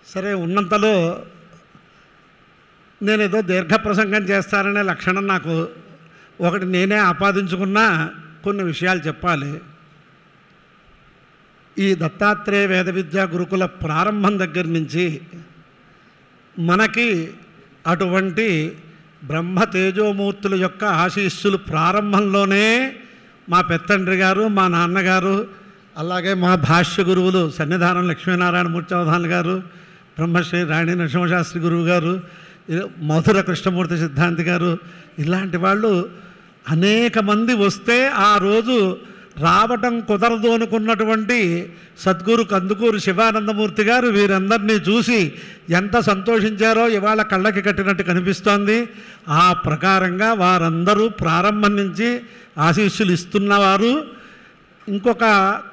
[SPEAKER 1] సరే, ఉన్నంతలో నేను ఏదో దీర్ఘ ప్రసంగం చేస్తాననే లక్షణం నాకు ఒకటి నేనే ఆపాదించుకున్నా కొన్ని విషయాలు చెప్పాలి. ఈ దత్తాత్రేయ వేద విద్యా గురుకుల ప్రారంభం దగ్గర నుంచి మనకి అటువంటి బ్రహ్మ తేజోమూర్తుల యొక్క ఆశీస్సులు ప్రారంభంలోనే మా పెత్తండ్రి గారు, మా నాన్నగారు, అలాగే మా భాష్య గురువులు సన్నిధానం లక్ష్మీనారాయణ మూర్తి అవధాన్ గారు, బ్రహ్మశ్రీ రాణి నరసింహశాస్త్రి గురువు గారు, మధుర కృష్ణమూర్తి సిద్ధాంతి గారు, ఇలాంటి వాళ్ళు అనేక మంది వస్తే ఆ రోజు రావటం కుదరదు అనుకున్నటువంటి సద్గురు కందుకూరు శివానందమూర్తి గారు వీరందరినీ చూసి ఎంత సంతోషించారో ఇవాళ కళ్ళకి కట్టినట్టు కనిపిస్తోంది. ఆ ప్రకారంగా వారందరూ ప్రారంభం నుంచి ఆశీస్సులు ఇస్తున్నవారు. ఇంకొక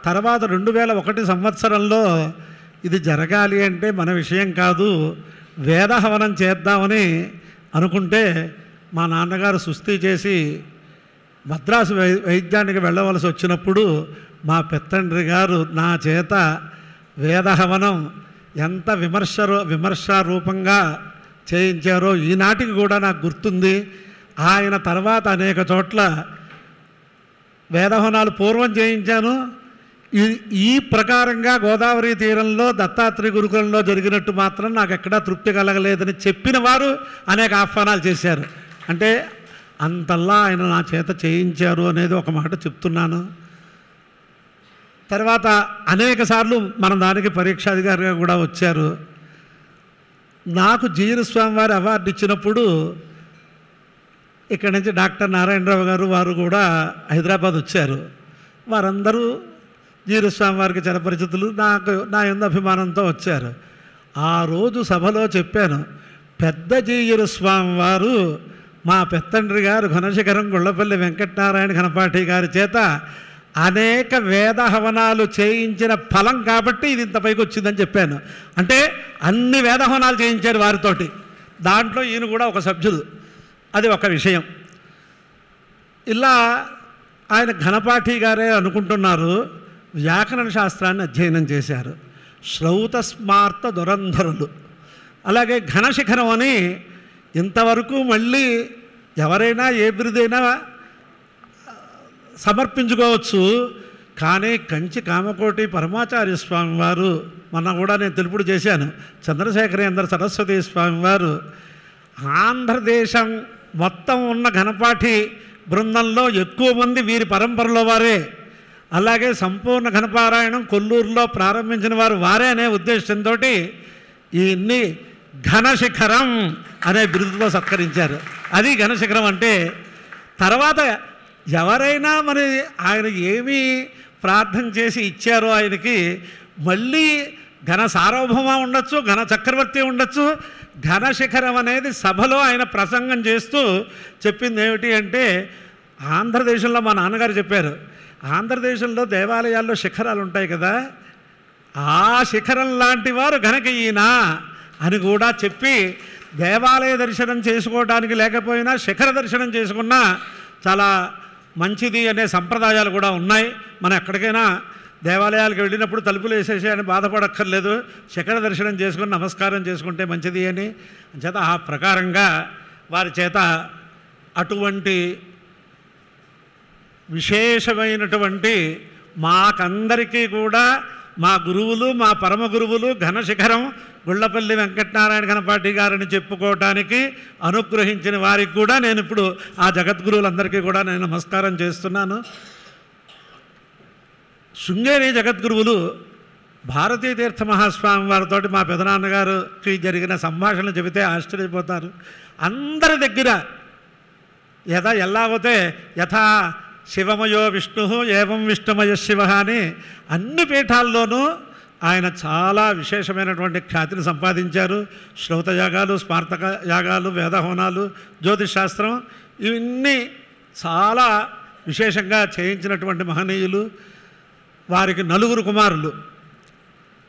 [SPEAKER 1] తర్వాత 2001 సంవత్సరంలో ఇది జరగాలి అంటే మన విషయం కాదు, వేదహవనం చేద్దామని అనుకుంటే మా నాన్నగారు సుస్థి చేసి మద్రాసు వైద్యానికి వెళ్ళవలసి వచ్చినప్పుడు మా పెత్తండ్రి గారు నా చేత వేదహవనం ఎంత విమర్శారూపంగా చేయించారో ఈనాటికి కూడా నాకు గుర్తుంది. ఆయన తర్వాత అనేక చోట్ల వేదహవనాలు పూర్వం చేయించాను. ఈ ప్రకారంగా గోదావరి తీరంలో దత్తాత్రేయ గురుకులంలో జరిగినట్టు మాత్రం నాకు ఎక్కడా తృప్తి కలగలేదని చెప్పిన వారు అనేక ఆహ్వానాలు చేశారు. అంటే అంతల్లా ఆయన నా చేత చేయించారు అనేది ఒక మాట చెప్తున్నాను. తర్వాత అనేక సార్లు మన దానికి పరీక్షాధికారిగా కూడా వచ్చారు. నాకు జీరస్వామి వారి అవార్డు ఇచ్చినప్పుడు ఇక్కడి నుంచి డాక్టర్ నారాయణరావు గారు వారు కూడా హైదరాబాద్ వచ్చారు. వారందరూ జీరస్వామి వారికి చిరపరిచితులు, నా యందు అభిమానంతో వచ్చారు. ఆ రోజు సభలో చెప్పాను, పెద్ద జీరస్వామి వారు మా పెత్తండ్రి గారు ఘనశిఖరం గుళ్ళపల్లి వెంకటనారాయణ ఘనపాఠి గారి చేత అనేక వేద హవనాలు చేయించిన ఫలం కాబట్టి ఇది ఇంత పైకి వచ్చిందని చెప్పాను. అంటే అన్ని వేద హవనాలు చేయించారు వారితోటి. దాంట్లో ఈయన కూడా ఒక సభ్యుడు. అది ఒక విషయం. ఇలా ఆయన ఘనపాఠి గారే అనుకుంటున్నారు, వ్యాకరణ శాస్త్రాన్ని అధ్యయనం చేశారు, శ్రౌత స్మార్త దురంధరులు. అలాగే ఘనశిఖరం అని ఇంతవరకు మళ్ళీ ఎవరైనా ఏ బిరుదైనా సమర్పించుకోవచ్చు, కానీ కంచి కామకోటి పరమాచార్య స్వామి వారు, మొన్న కూడా నేను తెలుపుడు చేశాను, చంద్రశేఖరేంద్ర సరస్వతి స్వామి వారు ఆంధ్రదేశం మొత్తం ఉన్న ఘనపాఠి బృందంలో ఎక్కువ మంది వీరి పరంపరలో వారే. అలాగే సంపూర్ణ ఘనపారాయణం కొల్లూరులో ప్రారంభించిన వారు వారే అనే ఉద్దేశంతో ఈయన్ని ఘనశిఖరం అనే బిరుదుతో సత్కరించారు. అది ఘనశిఖరం అంటే. తర్వాత ఎవరైనా మరి ఆయన ఏమీ ప్రార్థన చేసి ఇచ్చారో ఆయనకి మళ్ళీ ఘన సార్వభౌమ ఉండొచ్చు, ఘన చక్రవర్తి ఉండొచ్చు. ఘనశిఖరం అనేది సభలో ఆయన ప్రసంగం చేస్తూ చెప్పింది ఏమిటి అంటే, ఆంధ్రదేశంలో మా నాన్నగారు చెప్పారు, ఆంధ్రదేశంలో దేవాలయాల్లో శిఖరాలు ఉంటాయి కదా, ఆ శిఖరం లాంటి వారు ఘనక ఈయన అని కూడా చెప్పి, దేవాలయ దర్శనం చేసుకోవడానికి లేకపోయినా శిఖర దర్శనం చేసుకున్నా చాలా మంచిది అనే సంప్రదాయాలు కూడా ఉన్నాయి. మనం ఎక్కడికైనా దేవాలయాలకు వెళ్ళినప్పుడు తలుపులు వేసేసి అని బాధపడక్కర్లేదు, శిఖర దర్శనం చేసుకుని నమస్కారం చేసుకుంటే మంచిది అని చేత ఆ ప్రకారంగా వారి చేత అటువంటి విశేషమైనటువంటి మాకందరికీ కూడా మా గురువులు, మా పరమ గురువులు ఘనశిఖరం గుళ్ళపల్లి వెంకటనారాయణ ఘనపాటి గారిని చెప్పుకోవటానికి అనుగ్రహించిన వారికి కూడా నేను ఇప్పుడు ఆ జగద్గురువులందరికీ కూడా నేను నమస్కారం చేస్తున్నాను. శృంగేరి జగద్గురువులు భారతీ తీర్థ మహాస్వామి వారితో మా పెదనాన్నగారికి జరిగిన సంభాషణలు చెబితే ఆశ్చర్యపోతారు. అందరి దగ్గర ఎలాగోతే యథా శివమయో విష్ణు ఏవం విష్ణుమయ శివ అని అన్ని పీఠాల్లోనూ ఆయన చాలా విశేషమైనటువంటి ఖ్యాతిని సంపాదించారు. శ్రౌత యాగాలు, స్మార్తక యాగాలు, వేదహోనాలు, జ్యోతిషాస్త్రం ఇవన్నీ చాలా విశేషంగా చేయించినటువంటి మహనీయులు. వారికి 4 కుమారులు.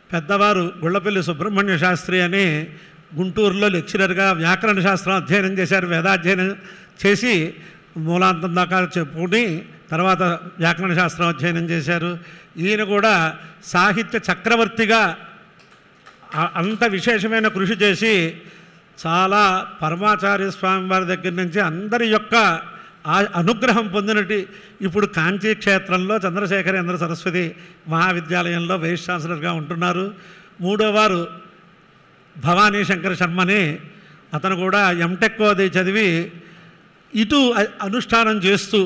[SPEAKER 1] పెద్దవారు గుళ్ళపల్లి సుబ్రహ్మణ్య శాస్త్రి అని గుంటూరులో లెక్చరర్గా వ్యాకరణ శాస్త్రం అధ్యయనం చేశారు. వేదాధ్యయనం చేసి మూలాంతం దాకా చెప్పుకుని తర్వాత వ్యాకరణ శాస్త్రం అధ్యయనం చేశారు. ఈయన కూడా సాహిత్య చక్రవర్తిగా అంత విశేషమైన కృషి చేసి చాలా పరమాచార్య స్వామి వారి దగ్గర నుంచి అందరి యొక్క అనుగ్రహం పొందినట్టు ఇప్పుడు కాంచీ క్షేత్రంలో చంద్రశేఖరేంద్ర సరస్వతి మహావిద్యాలయంలో వైస్ ఛాన్సలర్గా ఉంటున్నారు. 3వ వారు భవానీ శంకర శర్మని, అతను కూడా ఎంటెక్ అది చదివి ఇటు అనుష్ఠానం చేస్తూ,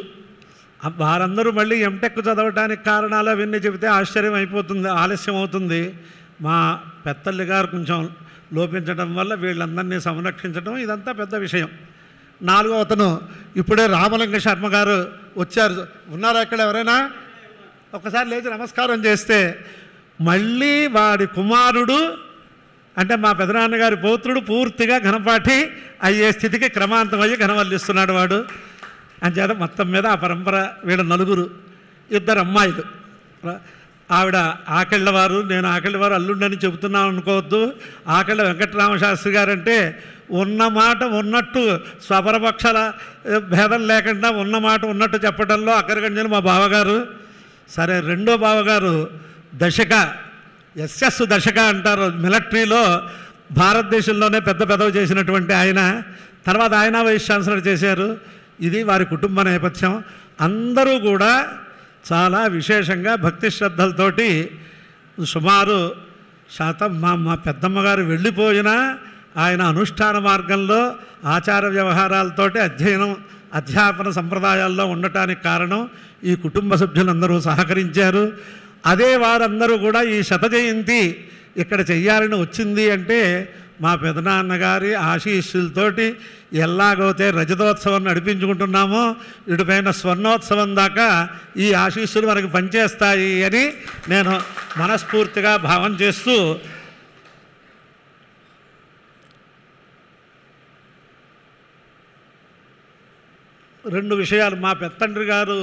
[SPEAKER 1] వారందరూ మళ్ళీ ఎంటెక్ చదవటానికి కారణాలు అవన్నీ చెబితే ఆశ్చర్యం అయిపోతుంది, ఆలస్యం అవుతుంది. మా పెద్దల్లి గారు కొంచెం లోపించడం వల్ల వీళ్ళందరినీ సంరక్షించడం ఇదంతా పెద్ద విషయం. 4వ అతను ఇప్పుడే రామలింగ శర్మ గారు వచ్చారు. ఉన్నారా ఇక్కడ ఎవరైనా? ఒకసారి లేచి నమస్కారం చేస్తే మళ్ళీ వాడి కుమారుడు అంటే మా పెదనాన్నగారి పౌత్రుడు పూర్తిగా ఘనపాఠి అయ్యే స్థితికి క్రమాంతమయ్యి ఘనవల్లిస్తున్నాడు వాడు. అంచేత మొత్తం మీద ఆ పరంపర వీళ్ళ 4, 2 అమ్మాయిలు. ఆవిడ ఆకెళ్ళవారు, నేను ఆకెళ్ళవారు అల్లుండని చెబుతున్నాను అనుకోవద్దు. ఆకెళ్ళ వెంకటరామశాస్త్రి గారంటే ఉన్న మాట ఉన్నట్టు స్వపరపక్షల భేదం లేకుండా ఉన్న మాట ఉన్నట్టు చెప్పడంలో అగ్రగణ్యులు మా బావగారు. సరే, 2వ బావగారు దశక, SS దశక అంటారు మిలిటరీలో, భారతదేశంలోనే పెద్ద పెదవి చేసినటువంటి ఆయన. తర్వాత ఆయన వైస్ ఛాన్సలర్ చేశారు. ఇది వారి కుటుంబ నేపథ్యం. అందరూ కూడా చాలా విశేషంగా భక్తి శ్రద్ధలతోటి సుమారు శాతం మా పెద్దమ్మగారు వెళ్ళిపోయినా ఆయన అనుష్ఠాన మార్గంలో ఆచార వ్యవహారాలతోటి అధ్యాపన సంప్రదాయాల్లో ఉండటానికి కారణం ఈ కుటుంబ సభ్యులందరూ సహకరించారు. అదే వారందరూ కూడా ఈ శత జయంతి ఇక్కడ చెయ్యాలని వచ్చింది అంటే మా పెదనాన్నగారి ఆశీస్సులతోటి ఎలాగైతే రజతోత్సవం నడిపించుకుంటున్నామో ఇటుపైన స్వర్ణోత్సవం దాకా ఈ ఆశీస్సులు మనకు పనిచేస్తాయి అని నేను మనస్ఫూర్తిగా భావం చేస్తూ రెండు విషయాలు. మా పెత్తండ్రి గారు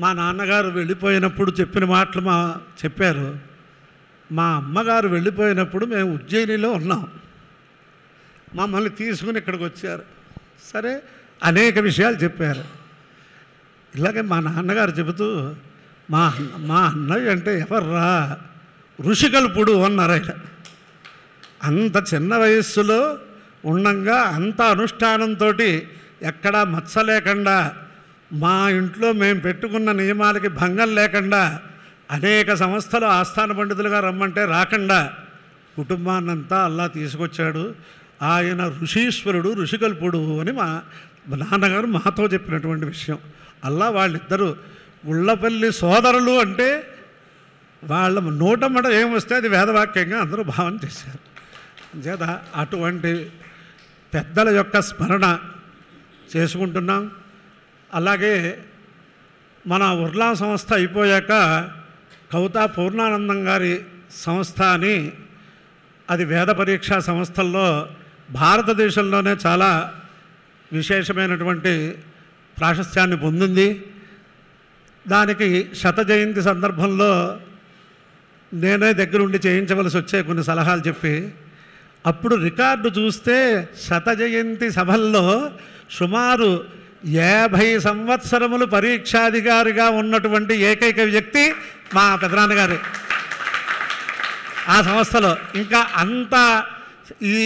[SPEAKER 1] మా నాన్నగారు వెళ్ళిపోయినప్పుడు చెప్పిన మాటలు చెప్పారు. మా అమ్మగారు వెళ్ళిపోయినప్పుడు మేము ఉజ్జయినిలో ఉన్నాం. మమ్మల్ని తీసుకుని ఇక్కడికి వచ్చారు. సరే అనేక విషయాలు చెప్పారు. ఇలాగే మా నాన్నగారు చెబుతూ మా అన్నయ్య అంటే ఎవర్రా, ఋషికల్పుడు అన్నారు ఆయన. అంత చిన్న వయస్సులో ఉండంగా అంత అనుష్ఠానంతో ఎక్కడా మచ్చ లేకుండా, మా ఇంట్లో మేము పెట్టుకున్న నియమాలకి భంగం లేకుండా, అనేక సంస్థలు ఆస్థాన పండితులుగా రమ్మంటే రాకుండా కుటుంబాన్నంతా అల్లా తీసుకొచ్చాడు. ఆయన ఋషీశ్వరుడు, ఋషికల్పుడు అని మా నాన్నగారు మాతో చెప్పినటువంటి విషయం. అల్లా వాళ్ళిద్దరూ ఉళ్ళపల్లి సోదరులు అంటే వాళ్ళ నోటమ్మట ఏమొస్తే అది వేదవాక్యంగా అందరూ భావన చేశారు. చేత అటువంటి పెద్దల యొక్క స్మరణ చేసుకుంటున్నాం. అలాగే మన ఉర్లా సంస్థ అయిపోయాక కౌతా పూర్ణానందం గారి సంస్థ అని, అది వేద పరీక్షా సంస్థల్లో భారతదేశంలోనే చాలా విశేషమైనటువంటి ప్రాశస్త్యాన్ని పొందింది. దానికి శత జయంతి సందర్భంలో నేనే దగ్గరుండి చేయించవలసి వచ్చే కొన్ని సలహాలు చెప్పి, అప్పుడు రికార్డు చూస్తే శత జయంతి సభల్లో సుమారు 50 సంవత్సరములు పరీక్షాధికారిగా ఉన్నటువంటి ఏకైక వ్యక్తి మా పెదనాన్నగారు ఆ సంస్థలో. ఇంకా అంత ఈ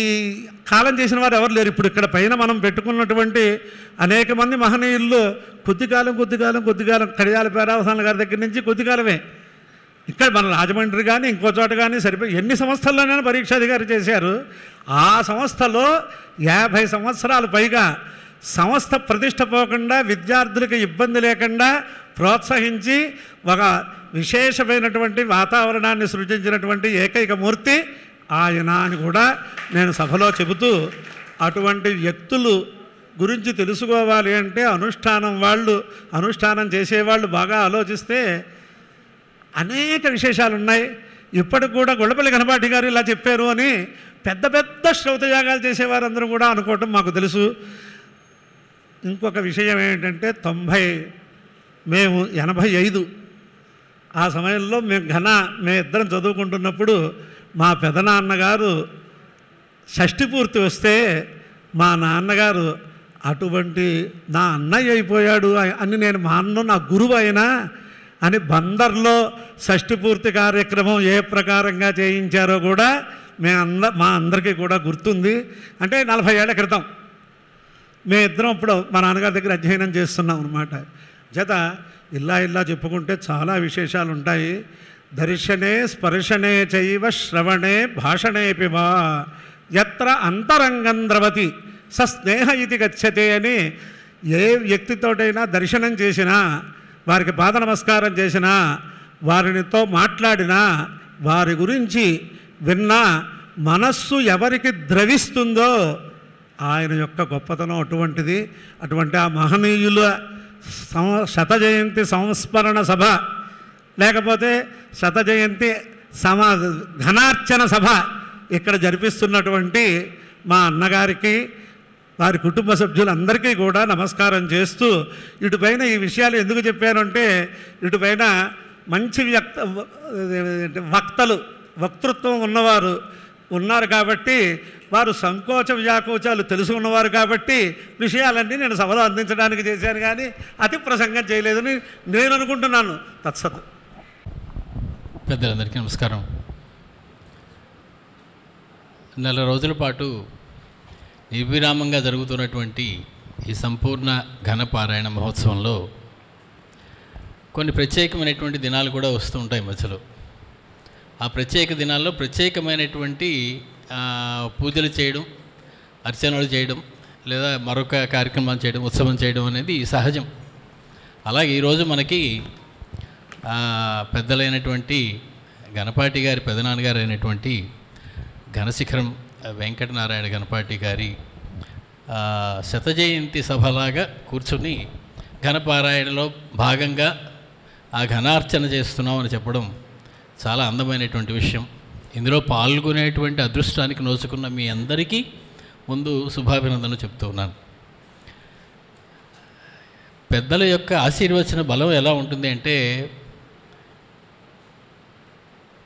[SPEAKER 1] కాలం చేసిన వారు ఎవరు లేరు. ఇప్పుడు ఇక్కడ పైన మనం పెట్టుకున్నటువంటి అనేక మంది మహనీయుల్లో కొద్ది కాలం కడియాల పేరావసాన గారి దగ్గర నుంచి కొద్ది కాలమే. ఇక్కడ మన రాజమండ్రి కానీ ఇంకో చోట కానీ సరిపోయి ఎన్ని సంస్థల్లోనైనా పరీక్షాధికారి చేశారు. ఆ సంస్థలో 50 సంవత్సరాలు పైగా సంస్థ ప్రతిష్ట పోకుండా, విద్యార్థులకు ఇబ్బంది లేకుండా ప్రోత్సహించి ఒక విశేషమైనటువంటి వాతావరణాన్ని సృష్టించినటువంటి ఏకైక మూర్తి ఆయన అని కూడా నేను సభలో చెబుతూ, అటువంటి వ్యక్తులు గురించి తెలుసుకోవాలి అంటే అనుష్ఠానం చేసేవాళ్ళు బాగా ఆలోచిస్తే అనేక విశేషాలు ఉన్నాయి. ఇప్పటికి కూడా గుళ్ళపల్లి గణపాటి గారు ఇలా చెప్పారు అని పెద్ద పెద్ద శ్రౌతయాగాలు చేసేవారందరూ కూడా అనుకోవటం మాకు తెలుసు. ఇంకొక విషయం ఏంటంటే మేము 85 ఆ సమయంలో మేమిద్దరం చదువుకుంటున్నప్పుడు మా పెదనాన్నగారు షష్ఠి పూర్తి వస్తే మా నాన్నగారు అటువంటి నా అన్నయ్య అయిపోయాడు అని, నేను మా అన్న నా గురువు అయినా అని బందర్లో షష్ఠి పూర్తి కార్యక్రమం ఏ ప్రకారంగా చేయించారో కూడా మా అందరికీ కూడా గుర్తుంది. అంటే 40 ఏళ్ల క్రితం మేమిద్దరం ఇప్పుడు మా నాన్నగారి దగ్గర అధ్యయనం చేస్తున్నాం అన్నమాట. చేత ఇలా చెప్పుకుంటే చాలా విశేషాలు ఉంటాయి. దర్శనే స్పర్శనే చైవ శ్రవణే భాషణేపి వా యత్ర అంతరంగం ద్రవతి సస్నేహ ఇది గచ్చతే అని, ఏ వ్యక్తితోటైనా దర్శనం చేసినా, వారికి పాద నమస్కారం చేసినా, వారితో మాట్లాడినా, వారి గురించి విన్నా మనస్సు ఎవరికి ద్రవిస్తుందో ఆయన యొక్క గొప్పతనం అటువంటిది. అటువంటి ఆ మహనీయుల శత జయంతి సంస్మరణ సభ, లేకపోతే శత జయంతి ఘనార్చన సభ ఇక్కడ జరిపిస్తున్నటువంటి మా అన్నగారికి, వారి కుటుంబ సభ్యులందరికీ కూడా నమస్కారం చేస్తూ, ఇటుపైన ఈ విషయాలు ఎందుకు చెప్పానంటే, ఇటుపైన మంచి వక్తృత్వం ఉన్నవారు ఉన్నారు కాబట్టి, వారు సంకోచ వ్యాకోచాలు తెలుసుకున్నవారు కాబట్టి విషయాలన్నీ నేను సభలో అందించడానికి చేశాను, కానీ అతి ప్రసంగం చేయలేదని నేను అనుకుంటున్నాను. తత్సత్.
[SPEAKER 6] పెద్దలందరికీ నమస్కారం. నెల రోజుల పాటు నిర్విరామంగా జరుగుతున్నటువంటి ఈ సంపూర్ణ ఘనపారాయణ మహోత్సవంలో కొన్ని ప్రత్యేకమైనటువంటి దినాలు కూడా వస్తూ ఉంటాయి మధ్యలో. ఆ ప్రత్యేక దినాల్లో ప్రత్యేకమైనటువంటి పూజలు చేయడం, అర్చనలు చేయడం, లేదా మరొక కార్యక్రమాలు చేయడం, ఉత్సవం చేయడం అనేది సహజం. అలాగే ఈరోజు మనకి పెద్దలైనటువంటి గణపాటి గారి పెదనాన్నగారు అయినటువంటి ఘనశిఖరం వెంకటనారాయణ గణపాటి గారి శత జయంతి సభలాగా కూర్చుని ఘనపారాయణలో భాగంగా ఆ ఘనార్చన చేస్తున్నామని చెప్పడం చాలా అందమైనటువంటి విషయం. ఇందులో పాల్గొనేటువంటి అదృష్టానికి నోచుకున్న మీ అందరికీ ముందు శుభాభినందనలు చెప్తూ ఉన్నాను. పెద్దల యొక్క ఆశీర్వచన బలం ఎలా ఉంటుంది అంటే,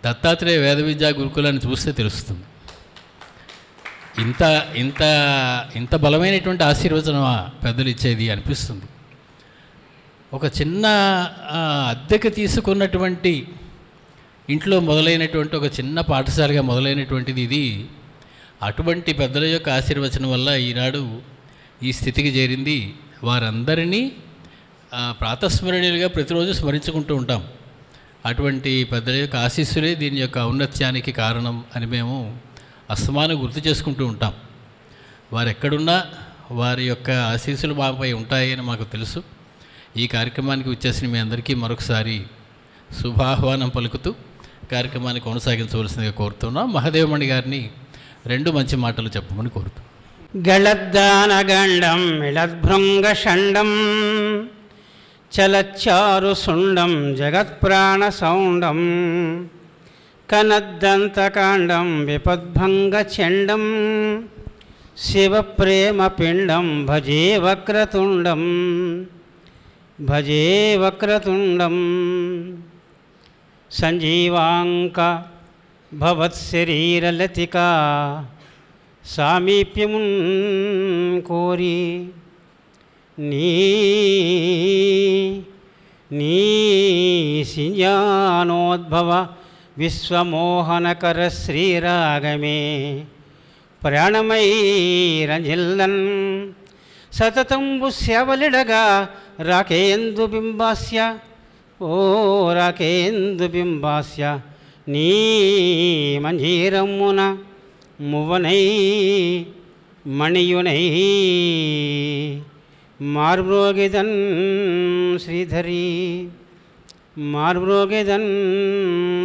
[SPEAKER 6] దత్తాత్రేయ వేద విద్యా గురుకులాన్ని చూస్తే తెలుస్తుంది. ఇంత ఇంత ఇంత బలమైనటువంటి ఆశీర్వచనమా పెద్దలు ఇచ్చేది అనిపిస్తుంది. ఒక చిన్న అద్దెకు తీసుకున్నటువంటి ఇంట్లో మొదలైనటువంటి ఒక చిన్న పాఠశాలగా మొదలైనటువంటిది ఇది. అటువంటి పెద్దల యొక్క ఆశీర్వచనం వల్ల ఈనాడు ఈ స్థితికి చేరింది. వారందరినీ ప్రాతస్మరణీయులుగా ప్రతిరోజు స్మరించుకుంటూ ఉంటాం. అటువంటి పెద్దల యొక్క ఆశీస్సులే దీని యొక్క ఔన్నత్యానికి కారణం అని మేము అస్తమానం గుర్తు చేసుకుంటూ ఉంటాం. వారు ఎక్కడున్నా వారి యొక్క ఆశీస్సులు మాపై ఉంటాయని మాకు తెలుసు. ఈ కార్యక్రమానికి వచ్చేసిన మీ అందరికీ మరొకసారి శుభాహ్వానం పలుకుతూ కార్యక్రమాన్ని కొనసాగించవలసిందిగా కోరుతున్నాం. మహాదేవమణి గారిని 2 మంచి మాటలు చెప్పమని కోరుతున్నాం.
[SPEAKER 4] గళద్దానగండం మిళద్భృంగషండం చలచ్చారు సుండం జగత్ప్రాణసౌండం కనద్దంతకాండం విపద్భంగచండం శివప్రేమపిండం భజే వక్రతుండం భజే వక్రతుండం సంజీవాంక భవత్శరీరలతికా సామీప్యమున్ కోరి నీ సింజానోద్భవ విశ్వమోహనకర శ్రీరాగమే ప్రాణమై రంజిల్లన్ సతతంబు సేవలిడగా రాకేందు బింబాస్య ఓ రాకేందు బింబాస్య నీ మంజీరమ్మున మువ్వనై మణియునై మార్బ్రోగిదన్ శ్రీధరి మార్బ్రోగిదన్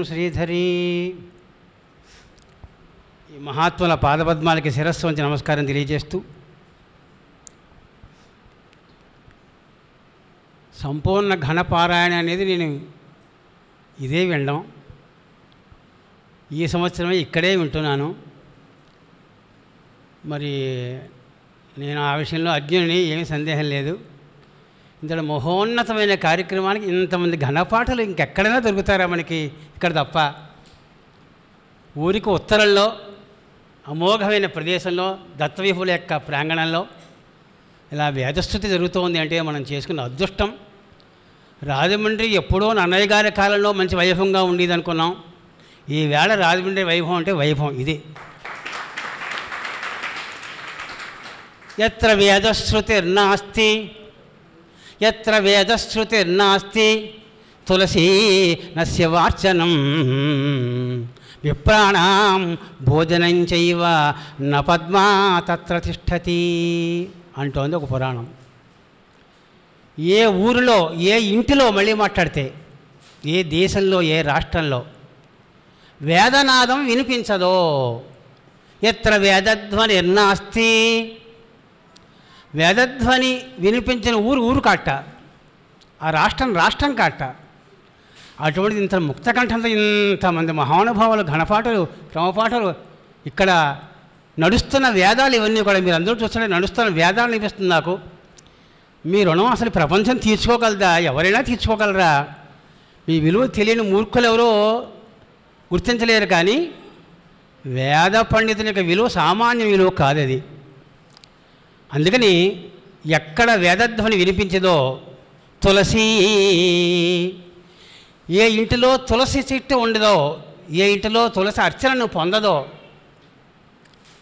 [SPEAKER 4] శ్రీధరి. ఈ మహాత్ముల పాదపద్మాలకి శిరస్సు వంచి నమస్కారం తెలియజేస్తూ సంపూర్ణ ఘనపారాయణ అనేది నేను ఇదే వినడం, ఈ సంవత్సరమే ఇక్కడే వింటున్నాను. మరి నేను ఆ విషయంలో అజ్ఞుని, ఏమీ సందేహం లేదు. ఇంత మహోన్నతమైన కార్యక్రమానికి ఇంతమంది ఘనపాఠలు ఇంకెక్కడైనా దొరుకుతారా మనకి? ఇక్కడ తప్ప. ఊరికి ఉత్తరంలో అమోఘమైన ప్రదేశంలో దత్తవీపుల యొక్క ప్రాంగణంలో ఇలా వేదస్థుతి జరుగుతోంది అంటే మనం చేసుకున్న అదృష్టం. రాజమండ్రి ఎప్పుడో నన్నయ్య గారి కాలంలో మంచి వైభవంగా ఉండేది అనుకున్నాం. ఈవేళ రాజమండ్రి వైభవం అంటే వైభవం ఇది. యత్ర వేదశ్రుతిర్నాస్తి యత్ర వేదశ్రుతిర్నాస్తి తులసీ నస్యవార్చనం విప్రాణాం భోజనం చైవ న పద్మా తత్ర తిష్టతి అంటోంది ఒక పురాణం. ఏ ఊరిలో, ఏ ఇంటిలో మళ్ళీ మాట్లాడితే, ఏ దేశంలో, ఏ రాష్ట్రంలో వేదనాదం వినిపించదో, ఎత్ర వేదధ్వనిర్నాస్తి, వేదధ్వని వినిపించిన ఊరు కాట, ఆ రాష్ట్రం కాట. అటువంటిది ఇంత ముక్తకంఠంతో ఇంతమంది మహానుభావులు ఘనపాటలు, క్రమపాటలు, ఇక్కడ నడుస్తున్న వేదాలు ఇవన్నీ కూడా మీరు అందరూ చూస్తుంటే నడుస్తున్న వేదాలు అనిపిస్తుంది నాకు. మీ రుణం అసలు ప్రపంచం తీర్చుకోగలదా? ఎవరైనా తీర్చుకోగలరా? మీ విలువ తెలియని మూర్ఖులు ఎవరో గుర్తించలేరు. కానీ వేద పండితుని యొక్క విలువ సామాన్య విలువ కాదు అది. అందుకని ఎక్కడ వేదధ్వని వినిపించదో, తులసి, ఏ ఇంటిలో తులసి చెట్టు ఉండదో, ఏ ఇంటిలో తులసి అర్చనను పొందదో,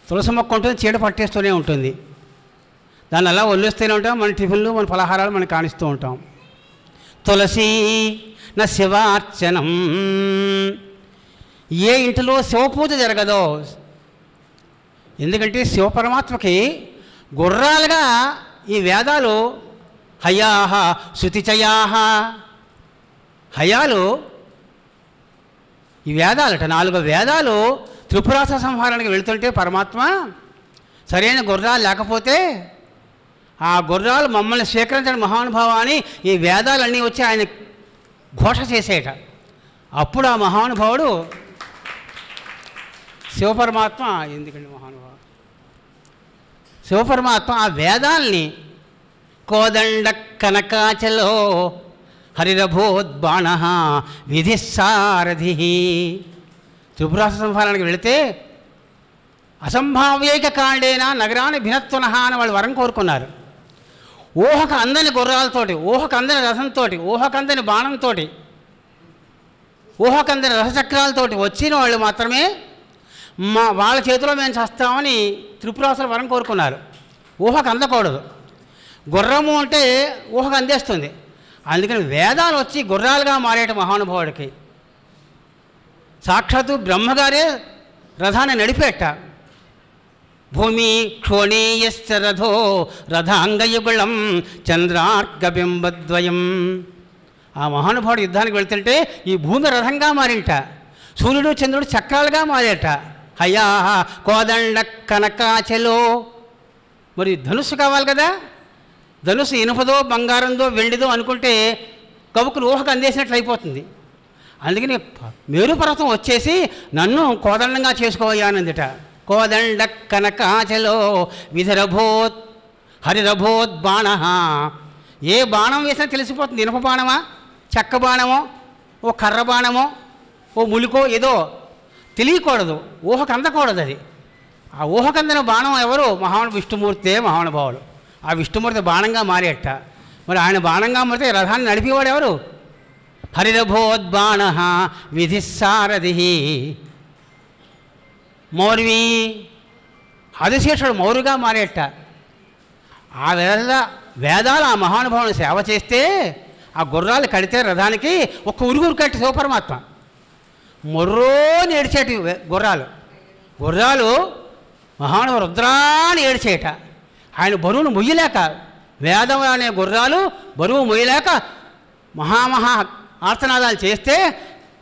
[SPEAKER 4] తులసి మొక్క ఉంటుంది, చీడ పట్టేస్తూనే ఉంటుంది. దాన్ని అలా వదిలేస్తూనే ఉంటాం. మన టిఫిన్లు, మన పలహారాలు మనం కానిస్తూ ఉంటాం. తులసి నా శివార్చనం, ఏ ఇంటిలో శివపూజ జరగదో. ఎందుకంటే శివపరమాత్మకి గుర్రాలుగా ఈ వేదాలు హయాహ శృతిచయాహ, హయాలు ఈ వేదాలట. 4 వేదాలు త్రిపురాస సంహారానికి వెళుతుంటే పరమాత్మ సరైన గుర్రాలు లేకపోతే ఆ గుర్రాలు మమ్మల్ని స్వీకరించడం మహానుభావాన్ని ఈ వేదాలన్నీ వచ్చి ఆయన ఘోష చేసేట. అప్పుడు ఆ మహానుభావుడు శివపరమాత్మ, ఎందుకండి మహానుభావుడు శివపరమాత్మ ఆ వేదాల్ని కోదండ కనకాచలో హరిరభోద్బాణ విధిసారథి, త్రిపురాస సంహారానికి వెళితే అసంభావ్యైక కాండేనా నగరాన్ని భినత్వనహ అని వాళ్ళు వరం కోరుకున్నారు. ఊహకు అందని గుర్రాలతోటి, ఊహకు అందని రథంతో, ఊహకు అందని బాణంతో, ఊహకు అందని రథచక్రాలతోటి వచ్చిన వాళ్ళు మాత్రమే వాళ్ళ చేతిలో మేము చేస్తామని త్రిపురాసులు వరం కోరుకున్నారు. ఊహకు అందకూడదు. గుర్రము అంటే ఊహకు అందేస్తుంది. అందుకని వేదాలు వచ్చి గుర్రాలుగా మారేట మహానుభావుడికి సాక్షాత్తు బ్రహ్మగారే రథాన్ని నడిపేట. భూమి క్షోణీయశ్చ రథో రథాంగయుగుళం చంద్రార్గబింబద్వయం. ఆ మహానుభావుడు యుద్ధానికి వెళ్తుంటే ఈ భూమి రథంగా మారింట, సూర్యుడు చంద్రుడు చక్రాలుగా మారేట. అయ్యా కోదండ కనకాచలో. మరి ధనుస్సు కావాలి కదా, ధనుస్సు ఇనుపదో బంగారందో వెండిదో అనుకుంటే కబుకులు ఊహకు అందేసినట్లు అయిపోతుంది. అందుకని మేరు పర్వతం వచ్చేసి నన్ను కోదండంగా చేసుకోవయ్యానందిట. కోదండ కనకాచలో విధరభోత్ హరిరభోత్ బాణ. ఏ బాణం వేసినా తెలిసిపోతుంది. ఇనుప బాణమా, చెక్క బాణమో, ఓ కర్ర బాణమో, ఓ ములికో ఏదో తెలియకూడదు, ఊహకు అందకూడదు. అది ఆ ఊహకందిన బాణం ఎవరు? విష్ణుమూర్తే మహానుభావుడు. ఆ విష్ణుమూర్తి బాణంగా మారేట. మరి ఆయన బాణంగా మారితే రథాన్ని నడిపేవాడు ఎవరు? హరిరభోద్బాణ విధిసారథి. మౌర్వి ఆదిశేషుడు మౌరుగా మారేట. ఆ వేదాలు ఆ మహానుభావుని సేవ చేస్తే ఆ గుర్రాలు కడితే రథానికి ఒక్క ఉరుగురు కట్టి శివపరమాత్మ మొర్రో ఏడ్చేటి గుర్రాలు మహానుభావు రుద్రాన్ని ఏడ్చేట. ఆయన బరువును మొయ్యలేక, వేదం అనే గుర్రాలు బరువు మొయ్యలేక మహామహా ఆర్తనాదాలు చేస్తే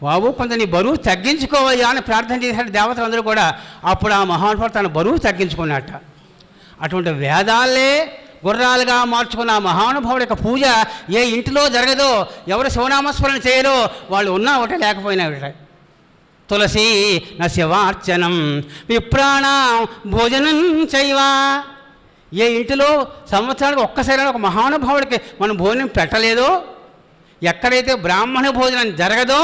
[SPEAKER 4] బాబు కొంత నీ బరువు తగ్గించుకోవయ్యా అని ప్రార్థన చేశాడు దేవతలందరూ కూడా. అప్పుడు ఆ మహానుభావుడు తన బరువు తగ్గించుకున్నట్ట. అటువంటి వేదాలే గుర్రాలుగా మార్చుకున్న ఆ మహానుభావుడి యొక్క పూజ ఏ ఇంటిలో జరగదో, ఎవరు శివనామస్మరణ చేయరో వాళ్ళు ఉన్నా ఒకటే లేకపోయినా ఒకటే. తులసి నశివార్చనం విప్రాణం భోజనం చైవా. ఏ ఇంటిలో సంవత్సరానికి ఒక్కసారి ఒక మహానుభావుడికి మనం భోజనం పెట్టలేదో, ఎక్కడైతే బ్రాహ్మణ భోజనం జరగదో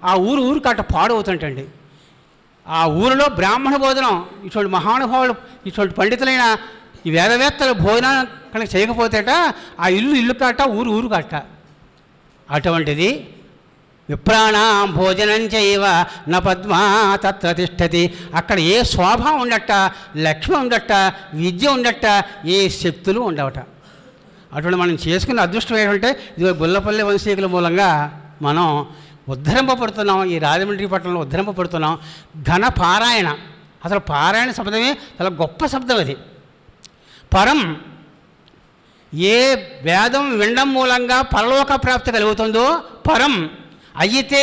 [SPEAKER 4] ఆ ఊరు కట్ట పాడవుతుంటండి. ఆ ఊరిలో బ్రాహ్మణ భోజనం ఇటువంటి మహానుభావులు, ఇటువంటి పండితులైన ఈ వేదవేత్తలు భోజనం కనుక చేయకపోతేట ఆ ఇల్లు కట్ట, ఊరు కట్ట. అటువంటిది విప్రాణం భోజనం చేయవ న పద్మా తత్ర తిష్టతి. అక్కడ ఏ శోభ ఉండట, లక్ష్మి ఉండట, విద్య ఉండట, ఏ శక్తులు ఉండవట. అటువంటి మనం చేసుకున్న అదృష్టం ఏంటంటే ఇది గుల్లపల్లి వంశీకుల మూలంగా మనం ఉద్ధరింపబడుతున్నాం. ఈ రాజమండ్రి పట్టణంలో ఉద్ధరింపబడుతున్నాం. ఘన పారాయణ, అసలు పారాయణ శబ్దమే చాలా గొప్ప శబ్దం. అది పరం. ఏ వేదం వినడం మూలంగా పరలోక ప్రాప్తి కలుగుతుందో పరం అయ్యితే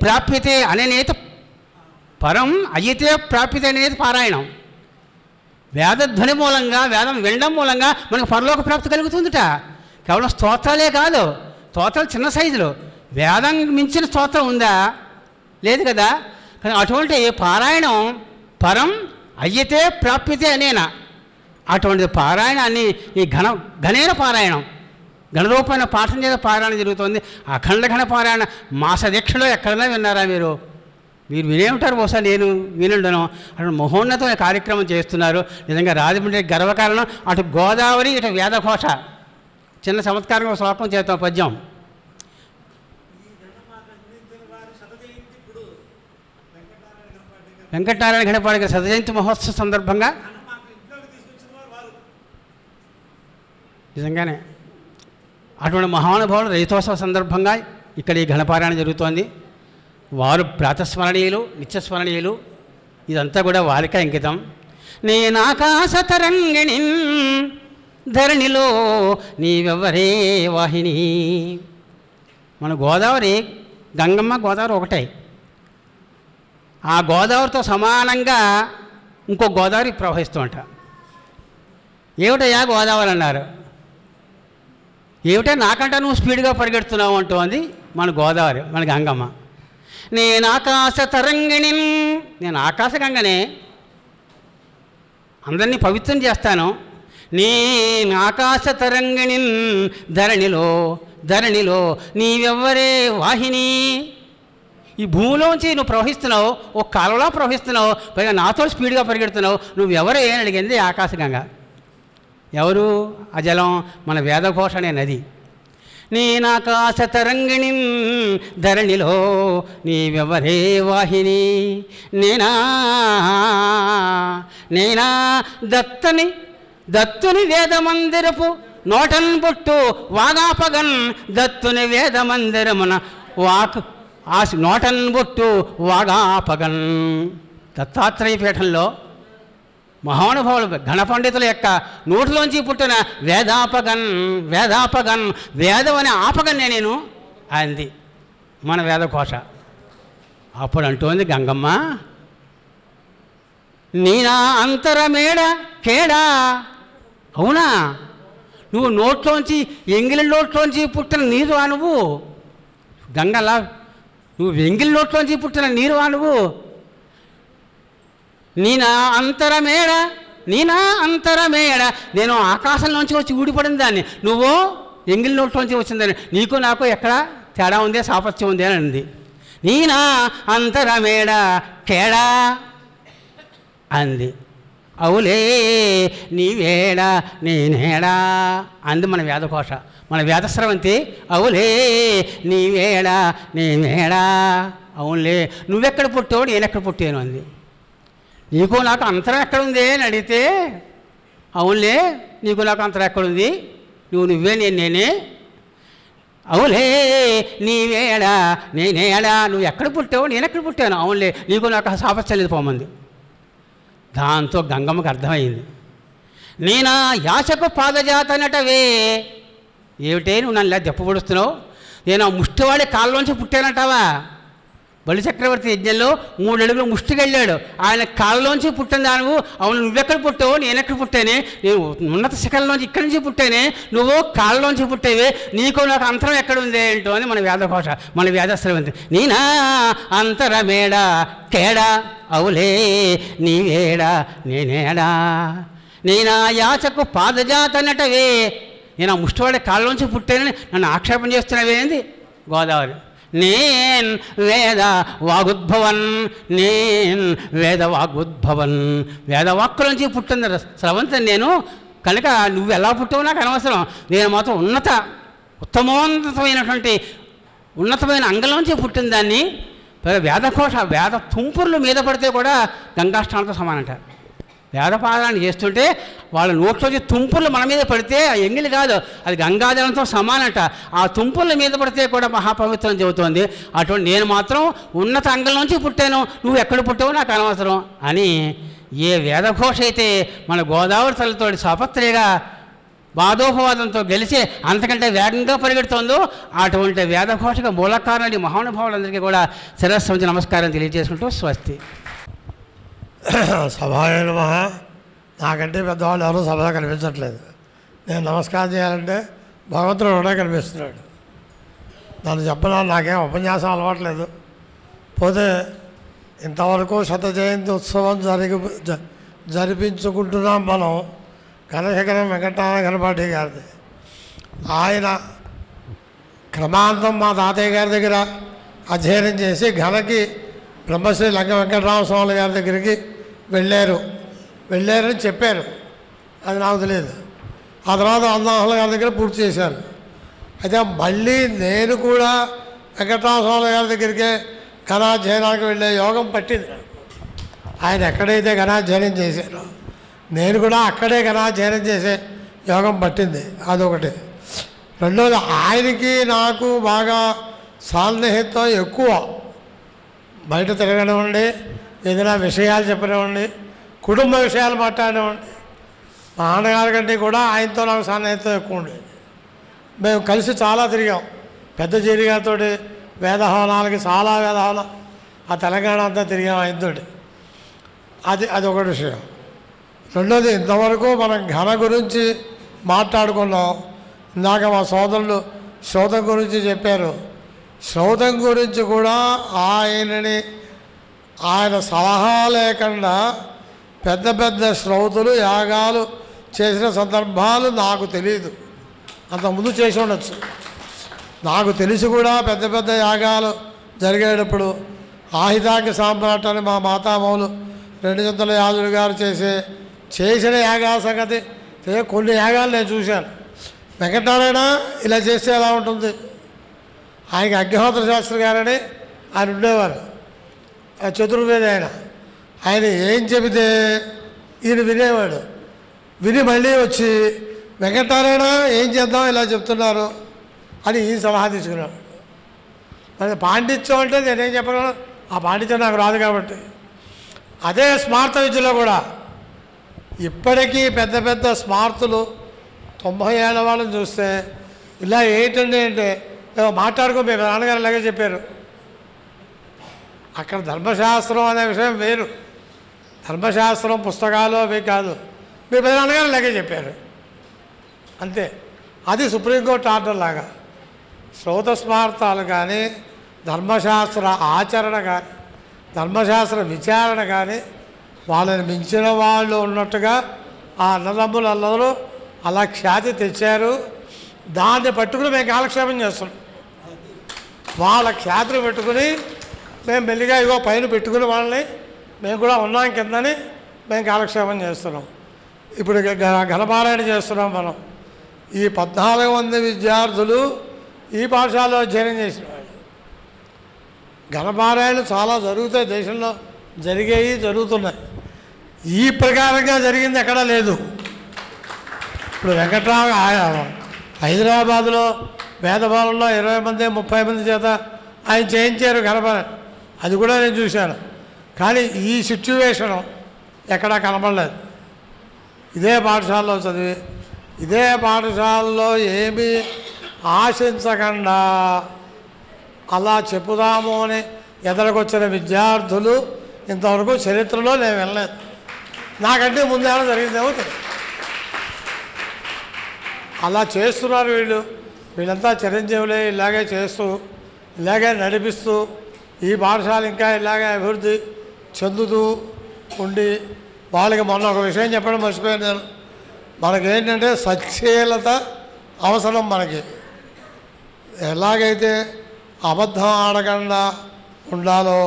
[SPEAKER 4] ప్రాప్యతే అనేది పరం అయ్యితే ప్రాప్యతే అనేది పారాయణం. వేదధ్వని మూలంగా, వేదం వినడం మూలంగా మనకు పరలోక ప్రాప్తి కలుగుతుందిట. కేవలం స్తోత్రాలే కాదు, స్తోత్రాలు చిన్న సైజులు. వేదం మించిన స్తోత్రం ఉందా? లేదు కదా. కానీ అటువంటి పారాయణం పరం అయ్యితే ప్రాప్యతే అనేనా. అటువంటి పారాయణాన్ని ఈ ఘనైన పారాయణం, గణరూపమైన పాఠం చేత పారాయణ జరుగుతుంది. అఖండ ఘన పారాయణ మాస దీక్షలో ఎక్కడైనా విన్నారా మీరు వినే ఉంటారు. బహుశా నేను వినుండను. అటు మహోన్నతమైన కార్యక్రమం చేస్తున్నారు. నిజంగా రాజమండ్రి గర్వకారణం. అటు గోదావరి, ఇటు వేదఘోష. చిన్న చమత్కారంగా శ్లోకం చేస్తాం, పద్యం. వెంకటనారాయణ గణపాటి గారి శతజయంతి మహోత్సవ సందర్భంగా నిజంగానే అటువంటి మహానుభావులు రజతోత్సవ సందర్భంగా ఇక్కడ ఈ ఘనపారాయణ జరుగుతోంది. వారు ప్రాతస్మరణీయులు, నిత్యస్మరణీయులు. ఇదంతా కూడా వారికే అంకితం. నేనాకాశ తరంగిణి ధరణిలో నీవెవ్వరే వాహిని. మన గోదావరి, గంగమ్మ గోదావరి ఒకటే. ఆ గోదావరితో సమానంగా ఇంకో గోదావరి ప్రవహిస్తూ ఉంటా. ఏమిటయ్యా గోదావరి అన్నారు. ఏమిటో నాకంటే నువ్వు స్పీడ్గా పరిగెడుతున్నావు అంటోంది మన గోదావరి, మన గంగమ్మ. నేను ఆకాశ తరంగిణి, నేను ఆకాశ గంగనే, అందరినీ పవిత్రం చేస్తాను. నేను ఆకాశ తరంగిణి ధరణిలో నీవెవ్వరే వాహిని. ఈ భూమిలోంచి నువ్వు ప్రవహిస్తున్నావు, ఒక కాలువలా ప్రవహిస్తున్నావు, పైగా నాతో స్పీడ్గా పరిగెడుతున్నావు, నువ్వెవరే అని అడిగింది ఆకాశగంగ. ఎవరు ఆ జలం? మన వేదఘోష అనే నది. నేనాకాశ తరంగిణి ధరణిలో నీవెవరే వాహిని, నేనా దత్తుని వేదమందిరపు నోటన్ పుట్టు వాగాపగన్, దత్తుని వేదమందిరమున నోటన్ పుట్టు వాగాపగన్. దత్తాత్రేయ పీఠంలో మహానుభావులు గణపండితుల యొక్క నోటిలోంచి పుట్టిన వేదాపగన్ వేదం అనే ఆపగన్నే నేను అంది మన వేదకోశ. అప్పుడు అంటోంది గంగమ్మ, నీనా అంతరమేడ కేడా. అవునా, నువ్వు నోట్లోంచి ఎంగిలి నోట్లోంచి పుట్టిన నీరువా నువ్వు? గంగలా నువ్వు ఎంగిలి నోట్లోంచి పుట్టిన నీరువా నువ్వు? నీనా అంతరమేడ నేను ఆకాశంలోంచి వచ్చి ఊడిపడిన దాన్ని, నువ్వు ఎంగిలి నోట్లోంచి వచ్చిందని, నీకు నాకు ఎక్కడ తేడా ఉందే, సాపత్యం ఉంది అని అంది. నీనా అంతరమేడ కేడా అంది. అవులే నీవేడా నేనేడా అంది మన వేదకోశ, మన వేదస్రవంతి. అవులే నీవేడా నేనేడా, అవునులే నువ్వెక్కడ పుట్టావు నేనెక్కడ పుట్టాను అంది. నీకు నాకు అంతరం ఎక్కడుంది అని అడిగితే, అవునులే నీకు నాకు అంతరం ఎక్కడుంది, నువ్వే నేనే. అవులే నీవేడా నేనేడా, నువ్వు ఎక్కడ పుట్టావు నేనెక్కడ పుట్టాను, అవునులే నీకు నాకు సాపత్యం లేదు పోమంది. దాంతో గంగమ్మకి అర్థమైంది. నేనా యాచకు పాదజాతనటవే, ఏమిటే నువ్వు నన్ను ఇలా దెప్పబడుస్తున్నావు, నేను ఆ ముష్టివాడి కాళ్ళలోంచి పుట్టానంటావా? బలిచక్రవర్తి యజ్ఞంలో 3 అడుగులు ముష్టికెళ్ళాడు, ఆయన కాళ్ళలోంచి పుట్టిన దానివు, అవును నువ్వెక్కడ పుట్టావు నేనెక్కడ పుట్టానే, నేను ఉన్నత శిఖరంలోంచి ఇక్కడి నుంచి పుట్టానే, నువ్వు కాళ్ళలోంచి పుట్టేవే, నీకు నాకు అంతరం ఎక్కడుంది ఏంటో అని మన వేదకోశ, మన వేదస్రవంతి. నీనా అంతరమేడా కేడా, అవులే నీవేడా నేనేడా. నేనా యాచకు పాదజాతనటవే, నేను ఆ ముష్టివాడి కాళ్ళలోంచి పుట్టానని నన్ను ఆక్షేపణ చేస్తున్నవేంది గోదావరి. నేను వేద వాగుద్భవన్ వేదవాక్కులోంచి పుట్టింది స్రవంతిని నేను, కనుక నువ్వు ఎలా పుట్టావు నాకు అనవసరం, నేను మాత్రం ఉన్నతమైన అంగంలోంచి పుట్టిన దాన్ని. వేదకోశ వేద తుంపుర్లు మీద పడితే కూడా గంగాష్టానంతో సమానంటారు. వేదపారాయణ చేస్తుంటే వాళ్ళ నోట్లోంచి తుంపుర్లు మన మీద పడితే ఎంగిలి కాదు, అది గంగాజలంతో సమానట. ఆ తుంపుర్ల మీద పడితే కూడా మహాపవిత్రం చెబుతోంది. అటువంటి నేను మాత్రం ఉన్నత అంగంలోంచి పుట్టాను, నువ్వు ఎక్కడ పుట్టావో నాకు అనవసరం అని ఏ వేదఘోష అయితే మన గోదావరి తల్లితోటి సాపత్రిగా వాదోపవాదంతో గెలిచి అంతకంటే వేగంగా పరిగెడుతోందో అటువంటి వేదఘోషగా మూలకారణి మహానుభావులందరికీ కూడా శిరస్సు వంచి నమస్కారం తెలియజేసుకుంటూ స్వస్తి.
[SPEAKER 7] సభాయ నమః. నాకంటే పెద్దవాళ్ళు ఎవరూ సభలో కనిపించట్లేదు. నేను నమస్కారం చేయాలంటే భగవంతుడు కూడా కనిపిస్తున్నాడు. నన్ను చెప్పినా నాకేం ఉపన్యాసం అలవాట్లేదు. పోతే ఇంతవరకు శత జయంతి ఉత్సవం జరిపించుకుంటున్నాం మనం కనశకరం వెంకటనారాయణ గణపాటి గారిది. ఆయన క్రమాంతం మా తాతయ్య గారి దగ్గర అధ్యయనం చేసి ఘనకి బ్రహ్మశ్రీ లంక వెంకటరామస్వామి గారి దగ్గరికి వెళ్ళారని చెప్పారు, అది నాకు తెలియదు. ఆ తర్వాత అన్నాహుల గారి దగ్గర పూర్తి చేశారు. అయితే మళ్ళీ నేను కూడా వెంకటరామస్వామి గారి దగ్గరికే ఘనాధ్యయనానికి వెళ్ళే యోగం పట్టింది. ఆయన ఎక్కడైతే ఘనాధ్యయనం చేశారో నేను కూడా అక్కడే ఘనాధ్యయనం చేసే యోగం పట్టింది. అదొకటి. రెండోది, ఆయనకి నాకు బాగా సాన్నిహిత్యం ఎక్కువ. బయట తిరగనివ్వండి, ఏదైనా విషయాలు చెప్పనివ్వండి, కుటుంబ విషయాలు మాట్లాడనివ్వండి, మా నాన్నగారి కంటే కూడా ఆయనతో నాకు సాన్నిహిత్యం ఎక్కువ ఉండేది. మేము కలిసి చాలా తిరిగాం. పెద్ద జీరి గారితో వేదహవనాలకి చాలా వేదహవనం ఆ తెలంగాణ అంతా తిరిగాం ఆయనతోటి. అది ఒకటి విషయం. రెండోది, ఇంతవరకు మనం ఘన గురించి మాట్లాడుకున్నాం. ఇందాక మా సోదరులు శ్రౌతం గురించి చెప్పారు. శ్రౌతం గురించి కూడా ఆయన సలహా లేకుండా పెద్ద పెద్ద శ్రౌతులు యాగాలు చేసిన సందర్భాలు నాకు తెలియదు. అంతకుముందు చేసి ఉండొచ్చు. నాకు తెలిసి కూడా పెద్ద పెద్ద యాగాలు జరిగేటప్పుడు ఆహితాకి సామ్రాట్ అని మా మాతామహులు 200 యాదులు గారు చేసిన యాగాల సంగతి కొన్ని యాగాలు నేను చూశాను. వెంకటనారాయణ ఇలా చేస్తే ఎలా ఉంటుంది? ఆయనకి అగ్నిహోత్ర శాస్త్రి గారని ఆయన ఉండేవారు, చతుర్వేది ఆయన ఏం చెబితే ఈయన వినేవాడు. విని మళ్ళీ వచ్చి వెంకటనారాయణ ఏం చేద్దాం ఇలా చెప్తున్నారు అని ఈ సలహా తీసుకున్నాడు. మరి పాండిత్యం అంటే నేనేం చెప్పగలను, ఆ పాండిత్యం నాకు రాదు కాబట్టి. అదే స్మార్త విద్యలో కూడా ఇప్పటికీ పెద్ద పెద్ద స్మార్తులు 90 ఏళ్ళ వాళ్ళని చూస్తే ఇలా ఏంటండి అంటే మాట్లాడుకో, మీ నాన్నగారు ఇలాగే చెప్పారు. అక్కడ ధర్మశాస్త్రం అనే విషయం వేరు. ధర్మశాస్త్రం పుస్తకాలు అవి కాదు, మీ పెదనాన్నగారు ఇలాగే చెప్పారు అంతే. అది సుప్రీంకోర్టు ఆర్డర్ లాగా. శ్రౌత స్మార్తాలు కానీ, ధర్మశాస్త్ర ఆచరణ కానీ, ధర్మశాస్త్ర విచారణ కానీ వాళ్ళని మించిన వాళ్ళు ఉన్నట్టుగా ఆ అన్నదమ్ములు అందరూ అలా ఖ్యాతి తెచ్చారు. దాన్ని పట్టుకుని మేము కాలక్షేపం చేస్తున్నాం. వాళ్ళ ఖ్యాతిని పెట్టుకుని మేము మెల్లిగా ఇగో పైన పెట్టుకుని వాళ్ళని మేము కూడా ఉన్నాం కిందని మేము కాలక్షేపం చేస్తున్నాం. ఇప్పుడు ఘనపారాయణ చేస్తున్నాం మనం. ఈ 14 మంది విద్యార్థులు ఈ పాఠశాలలో అధ్యయనం చేసిన వాళ్ళు. ఘనపారాయణలు చాలా జరుగుతాయి, దేశంలో జరుగుతున్నాయి. ఈ ప్రకారంగా జరిగింది ఎక్కడా లేదు. ఇప్పుడు వెంకట్రామ హైదరాబాదులో వేదభవనంలో 20 మంది 30 మంది చేత ఆయన చేయించారు ఘనపారాయణ, అది కూడా నేను చూశాను. కానీ ఈ సిచ్యువేషను ఎక్కడా కనపడలేదు. ఇదే పాఠశాలలో చదివి ఇదే పాఠశాలలో ఏమీ ఆశించకుండా అలా చెప్పుదాము అని ఎదరకొచ్చిన విద్యార్థులు ఇంతవరకు చరిత్రలో నేను వెళ్ళలేదు. నాకంటే ముందేమో జరిగిందేమో తెలియదు. అలా చేస్తున్నారు వీళ్ళంతా చిరంజీవులే. ఇలాగే చేస్తూ ఇలాగే నడిపిస్తూ ఈ పాఠశాల ఇంకా ఇలాగే అభివృద్ధి చెందుతూ ఉండి వాళ్ళకి మొన్న ఒక విషయం చెప్పడం మర్చిపోయాను నేను. మనకేంటంటే సచ్చీలత అవసరం. మనకి ఎలాగైతే అబద్ధం ఆడకుండా ఉండాలో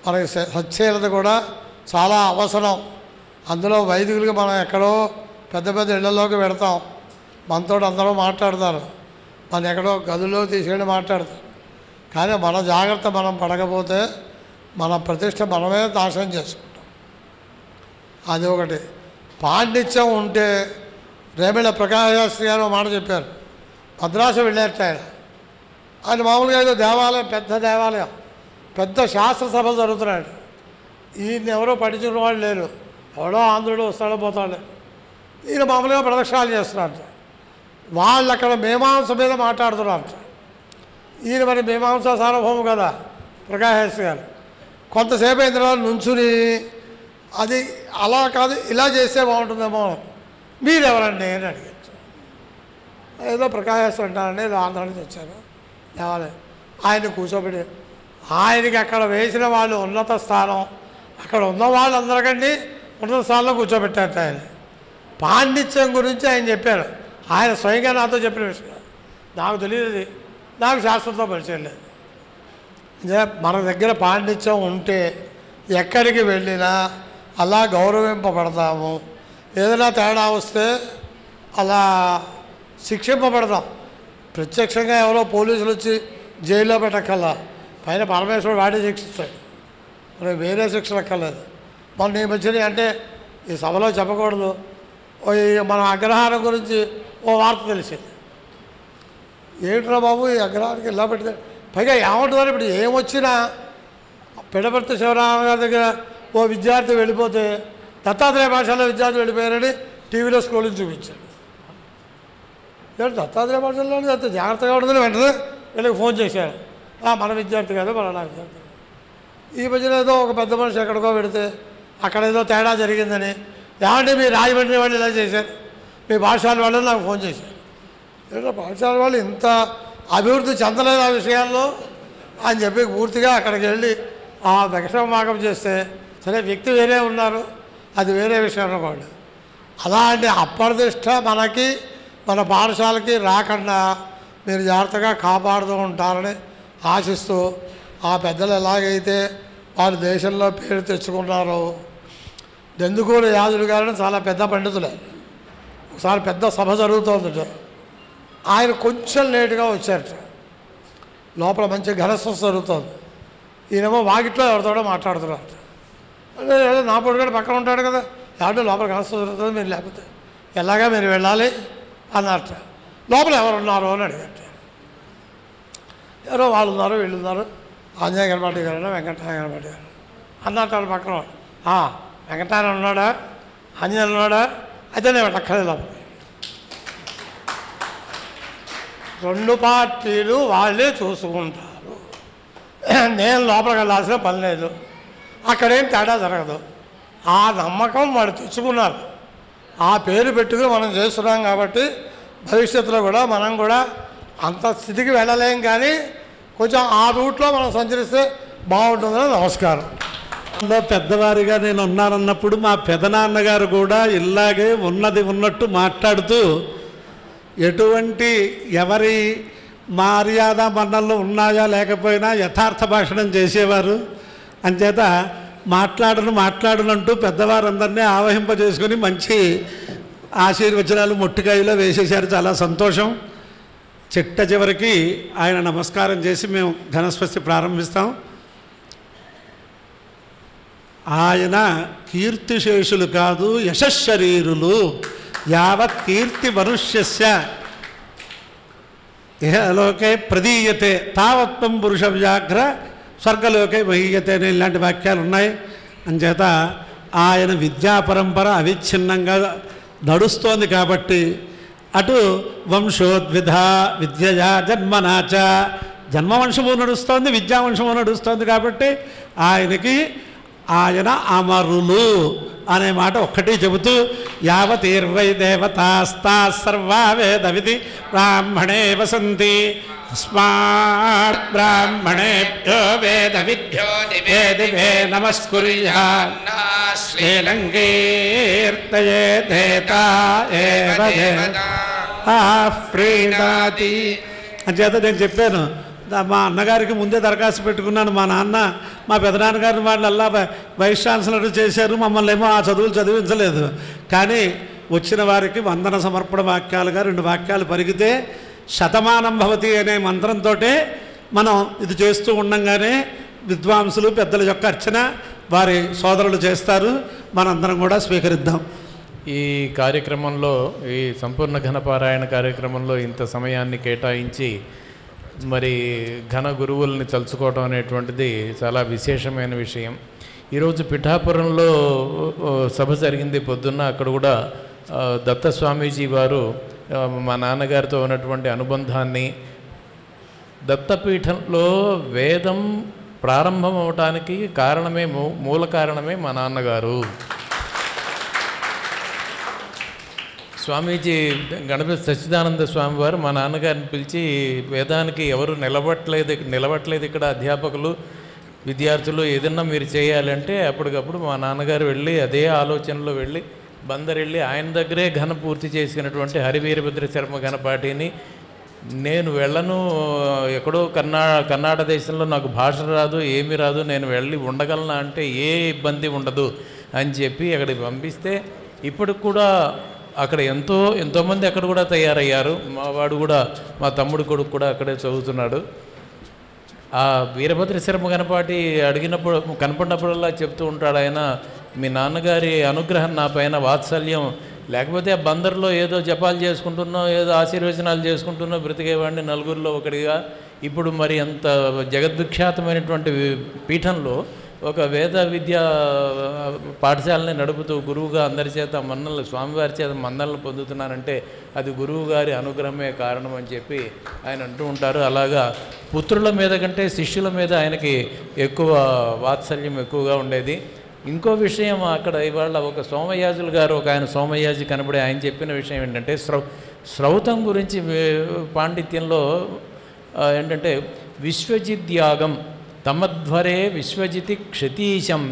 [SPEAKER 7] మనకి సచ్చీలత కూడా చాలా అవసరం. అందులో వైదికులకి మనం ఎక్కడో పెద్ద పెద్ద ఇళ్లలోకి పెడతాం, మనతో అందరూ మాట్లాడతారు, మన ఎక్కడో గదుల్లో తీసేయండి మాట్లాడతారు. కానీ మన జాగ్రత్త మనం పడకపోతే మన ప్రతిష్ట మనమే నాశనం చేసుకుంటాం. అది ఒకటి. పాండిత్యం ఉంటే రేమిళ్ళ ప్రకాశశాస్త్రి గారు మాట చెప్పారు. మద్రాసు వెళ్ళారట ఆయన మామూలుగా ఏదో దేవాలయం, పెద్ద దేవాలయం, పెద్ద శాస్త్ర సభలు జరుగుతున్నాడు. ఈయన ఎవరో పట్టించుకున్న వాళ్ళు లేరు, ఎవడో ఆంధ్రుడు వస్తాడో పోతాడు. ఈయన మామూలుగా ప్రదక్షిణాలు చేస్తున్నారట. వాళ్ళు అక్కడ మీమాంస మీద మాట్లాడుతున్నారట. ఈయన మరి మీమాంస సార్వభౌము కదా ప్రకాశశాస్త్రి గారు. కొంతసేపు అయిన తర్వాత నుంచుని అది అలా కాదు ఇలా చేస్తే బాగుంటుందేమో, మీరెవరండి అని అడిగారు. ఏదో ప్రకాశశాస్త్రి అంటారండి, ఏదో ఆంధ్ర నుంచి వచ్చారు దేవాలయం. ఆయన కూర్చోబెట్టి ఆయనకి అక్కడ వేసిన వాళ్ళు ఉన్నత స్థానం, అక్కడ ఉన్న వాళ్ళందరికంటే ఉన్నత స్థానంలో కూర్చోబెట్టారట. ఆయన పాండిత్యం గురించి ఆయన చెప్పారు. ఆయన స్వయంగా నాతో చెప్పిన విషయం నాకు తెలియదు, నాకు శాస్త్రంతో పరిచయం లేదు. మన దగ్గర పాండిత్యం ఉంటే ఎక్కడికి వెళ్ళినా అలా గౌరవింపబడతాము. ఏదైనా తేడా వస్తే అలా శిక్షింపబడతాం. ప్రత్యక్షంగా ఎవరో పోలీసులు వచ్చి జైల్లో పెట్టక్కల్లా, పైన పరమేశ్వరుడు వాడే శిక్షిస్తాడు, మరి వేరే శిక్షలు అక్కర్లేదు. మొన్న ఈ మధ్యని అంటే ఈ సభలో చెప్పకూడదు, మన అగ్రహారం గురించి ఓ వార్త తెలిసింది. ఏమిట్రా బాబు ఈ అగ్రహానికి ఇలా పెడితే పైగా ఏమంటున్నారు, ఇప్పుడు ఏమొచ్చినా పిడపర్తి శివరామ గారి దగ్గర ఓ విద్యార్థి వెళ్ళిపోతే దత్తాత్రేయ పాఠశాలలో విద్యార్థి వెళ్ళిపోయారని టీవీలో స్క్రోలింగ్ చూపించాడు. దత్తాత్రేయ పాఠశాలలో అంత జాగ్రత్తగా ఉండదని వెంటనే వీళ్ళకి ఫోన్ చేశారు, మన విద్యార్థి కాదు మన విద్యార్థి. ఈ మధ్యన ఏదో ఒక పెద్ద మనిషి ఎక్కడికో పెడితే అక్కడ ఏదో తేడా జరిగిందని, ఏమంటే మీ రాజమండ్రి వాళ్ళు ఇలా చేశారు, మీ పాఠశాల వాళ్ళు నాకు ఫోన్ చేశారు. ఏదో పాఠశాల వాళ్ళు ఇంత అభివృద్ధి చెందలేదు ఆ విషయాల్లో అని చెప్పి పూర్తిగా అక్కడికి వెళ్ళి ఆ విషమాగం చేస్తే, సరే వ్యక్తి వేరే ఉన్నారు, అది వేరే విషయం అనుకోండి. అలాంటి అప్రతిష్ట మనకి మన పాఠశాలకి రాకుండా మీరు జాగ్రత్తగా కాపాడుతూ ఉంటారని ఆశిస్తూ ఆ పెద్దలు ఎలాగైతే వారు దేశంలో పేరు తెచ్చుకున్నారో, దెందుకూరు యాదులు గారిని చాలా పెద్ద పండితులే. ఒకసారి పెద్ద సభ జరుగుతోందట, ఆయన కొంచెం లేటుగా వచ్చారట. లోపల మంచి ఘనస్వస్థ జరుగుతుంది. ఈయనేమో వాకిట్లో ఎవరితోడో మాట్లాడుతున్నారట. అంటే నా పొడుగాడు పక్కన ఉంటాడు కదా, ఎవడో లోపల ఘనస్వస్థ జరుగుతుంది, మీరు లేకపోతే ఎలాగా మీరు వెళ్ళాలి అన్నట్ట. లోపల ఎవరున్నారు అని అడిగారట. ఎవరో వాళ్ళు ఉన్నారు, వీళ్ళు ఉన్నారు, ఆంజనేయ గణపాటి గారు, వెంకటనారాయణ గణపాటి గారు అన్నట్టు. పక్కన వెంకటనారాయణ ఉన్నాడా, ఆంజనేయులు ఉన్నాడా, అయితే నేను అక్కర్లేదు. లోపల 2 పార్టీలు వాళ్ళే చూసుకుంటారు, నేను లోపలికి వెళ్ళాల్సిన పని లేదు, అక్కడేం తేడా జరగదు. ఆ నమ్మకం వాళ్ళు తెచ్చుకున్నారు. ఆ పేరు పెట్టుకుని మనం చేస్తున్నాం కాబట్టి భవిష్యత్తులో కూడా మనం కూడా అంత స్థితికి వెళ్ళలేం, కానీ కొంచెం ఆ రూట్లో మనం సంచరిస్తే బాగుంటుందని. నమస్కారం.
[SPEAKER 1] పెద్దవారిగా నేను ఉన్నానన్నప్పుడు మా పెదనాన్నగారు కూడా ఇలాగే ఉన్నది ఉన్నట్టు మాట్లాడుతూ ఎటువంటి ఎవరి మర్యాద మన్నల్లో ఉన్నాయా లేకపోయినా యథార్థ భాషణం చేసేవారు. అంచేత మాట్లాడనంటూ పెద్దవారందరినీ ఆవహింపజేసుకుని మంచి ఆశీర్వచనాలు మొట్టికాయలో వేసేశారు. చాలా సంతోషం. చిట్ట చివరికి ఆయన నమస్కారం చేసి మేము ఘనస్వస్తి ప్రారంభిస్తాం. ఆయన కీర్తిశేషులు కాదు, యశశరీరులు. యావత్ కీర్తి మనుష్యస్య ఇహలోకే ప్రదీయతే తావత్వం పురుష వ్యాఘ్ర స్వర్గలోకే మహీయతే అనే ఇలాంటి వాక్యాలు ఉన్నాయి. అంచేత ఆయన విద్యా పరంపర అవిచ్ఛిన్నంగా నడుస్తోంది కాబట్టి అటు వంశోద్విధ విద్యయా జన్మనాచ, జన్మవంశము నడుస్తోంది, విద్యావంశము నడుస్తోంది కాబట్టి ఆయన అమరులు అనే మాట ఒక్కటి చెబుతూ యావతీర్వై దేవతాస్తా సర్వా వేద విధి బ్రాహ్మణే వసంతి తస్మాత్ బ్రాహ్మణేభ్యో వేద విద్యో దివే దివే నమస్కుర్యాత్ శ్రీలంకీర్తయేదేతా ఏవ ప్రీణాతి. అంచేత నేను చెప్పాను, మా అన్నగారికి ముందే దరఖాస్తు పెట్టుకున్నాను. మా నాన్న మా పెదనాన్నగారిని వాళ్ళు అలా వైస్ ఛాన్సలర్ చేశారు, మమ్మల్ని ఏమో ఆ చదువులు చదివించలేదు. కానీ వచ్చిన వారికి వందన సమర్పణ వాక్యాలుగా 2 వాక్యాలు పరిగితే శతమానం భవతి అనే మంత్రంతో మనం ఇది చేస్తూ ఉండంగానే విద్వాంసులు పెద్దల యొక్క అర్చన వారి సోదరులు చేస్తారు. మనందరం కూడా స్వీకరిద్దాం.
[SPEAKER 2] ఈ కార్యక్రమంలో, ఈ సంపూర్ణ ఘనపారాయణ కార్యక్రమంలో ఇంత సమయాన్ని కేటాయించి మరి ఘన గురువుల్ని తలుచుకోవడం అనేటువంటిది చాలా విశేషమైన విషయం. ఈరోజు పిఠాపురంలో సభ జరిగింది పొద్దున్న. అక్కడ కూడా దత్తస్వామీజీ వారు మా నాన్నగారితో ఉన్నటువంటి అనుబంధాన్ని, దత్తపీఠంలో వేదం ప్రారంభం అవటానికి కారణమే, మూల కారణమే మా నాన్నగారు. స్వామీజీ గణపతి సచ్చిదానంద స్వామి వారు మా నాన్నగారిని పిలిచి, వేదానికి ఎవరు నిలబట్టలేదు ఇక్కడ అధ్యాపకులు విద్యార్థులు, ఏదన్నా మీరు చేయాలంటే అప్పటికప్పుడు మా నాన్నగారు వెళ్ళి అదే ఆలోచనలో వెళ్ళి బందర్ వెళ్ళి ఆయన దగ్గరే ఘన పూర్తి చేసినటువంటి హరివీరభద్ర శర్మ ఘనపాటిని, నేను వెళ్ళను, ఎక్కడో కర్ణాటక దేశంలో నాకు భాష రాదు, ఏమీ రాదు, నేను వెళ్ళి ఉండగలనా అంటే ఏ ఇబ్బంది ఉండదు అని చెప్పి అక్కడికి పంపిస్తే ఇప్పటికి కూడా అక్కడ ఎంతోమంది అక్కడ కూడా తయారయ్యారు. మా వాడు కూడా, మా తమ్ముడు కొడుకు కూడా అక్కడే చదువుతున్నాడు. ఆ వీరభద్ర శర్మ గణపాటి కనపడినప్పుడల్లా చెప్తూ ఉంటాడు ఆయన, మీ నాన్నగారి అనుగ్రహం నా పైన, వాత్సల్యం లేకపోతే ఆ బందర్లో ఏదో జపాలు చేసుకుంటున్నావు, ఏదో ఆశీర్వచనాలు చేసుకుంటున్నావు, బ్రతికేవాడిని నలుగురిలో ఒకటిగా. ఇప్పుడు మరి అంత జగద్విఖ్యాతమైనటువంటి పీఠంలో ఒక వేద విద్యా పాఠశాలని నడుపుతూ గురువుగా అందరి చేత మన్నలు, స్వామివారి చేత మన్నలను పొందుతున్నారంటే అది గురువు గారి అనుగ్రహమే కారణం అని చెప్పి ఆయన అంటూ ఉంటారు. అలాగా పుత్రుల మీద కంటే శిష్యుల మీద ఆయనకి ఎక్కువ వాత్సల్యం ఎక్కువగా ఉండేది. ఇంకో విషయం, అక్కడ ఇవాళ ఒక సోమయాజులు గారు, ఒక ఆయన సోమయాజి కనబడి ఆయన చెప్పిన విషయం ఏంటంటే శ్రౌతం గురించి పాండిత్యంలో ఏంటంటే విశ్వజిద్యాగం తమధ్వరే విశ్వజితి క్షతీశం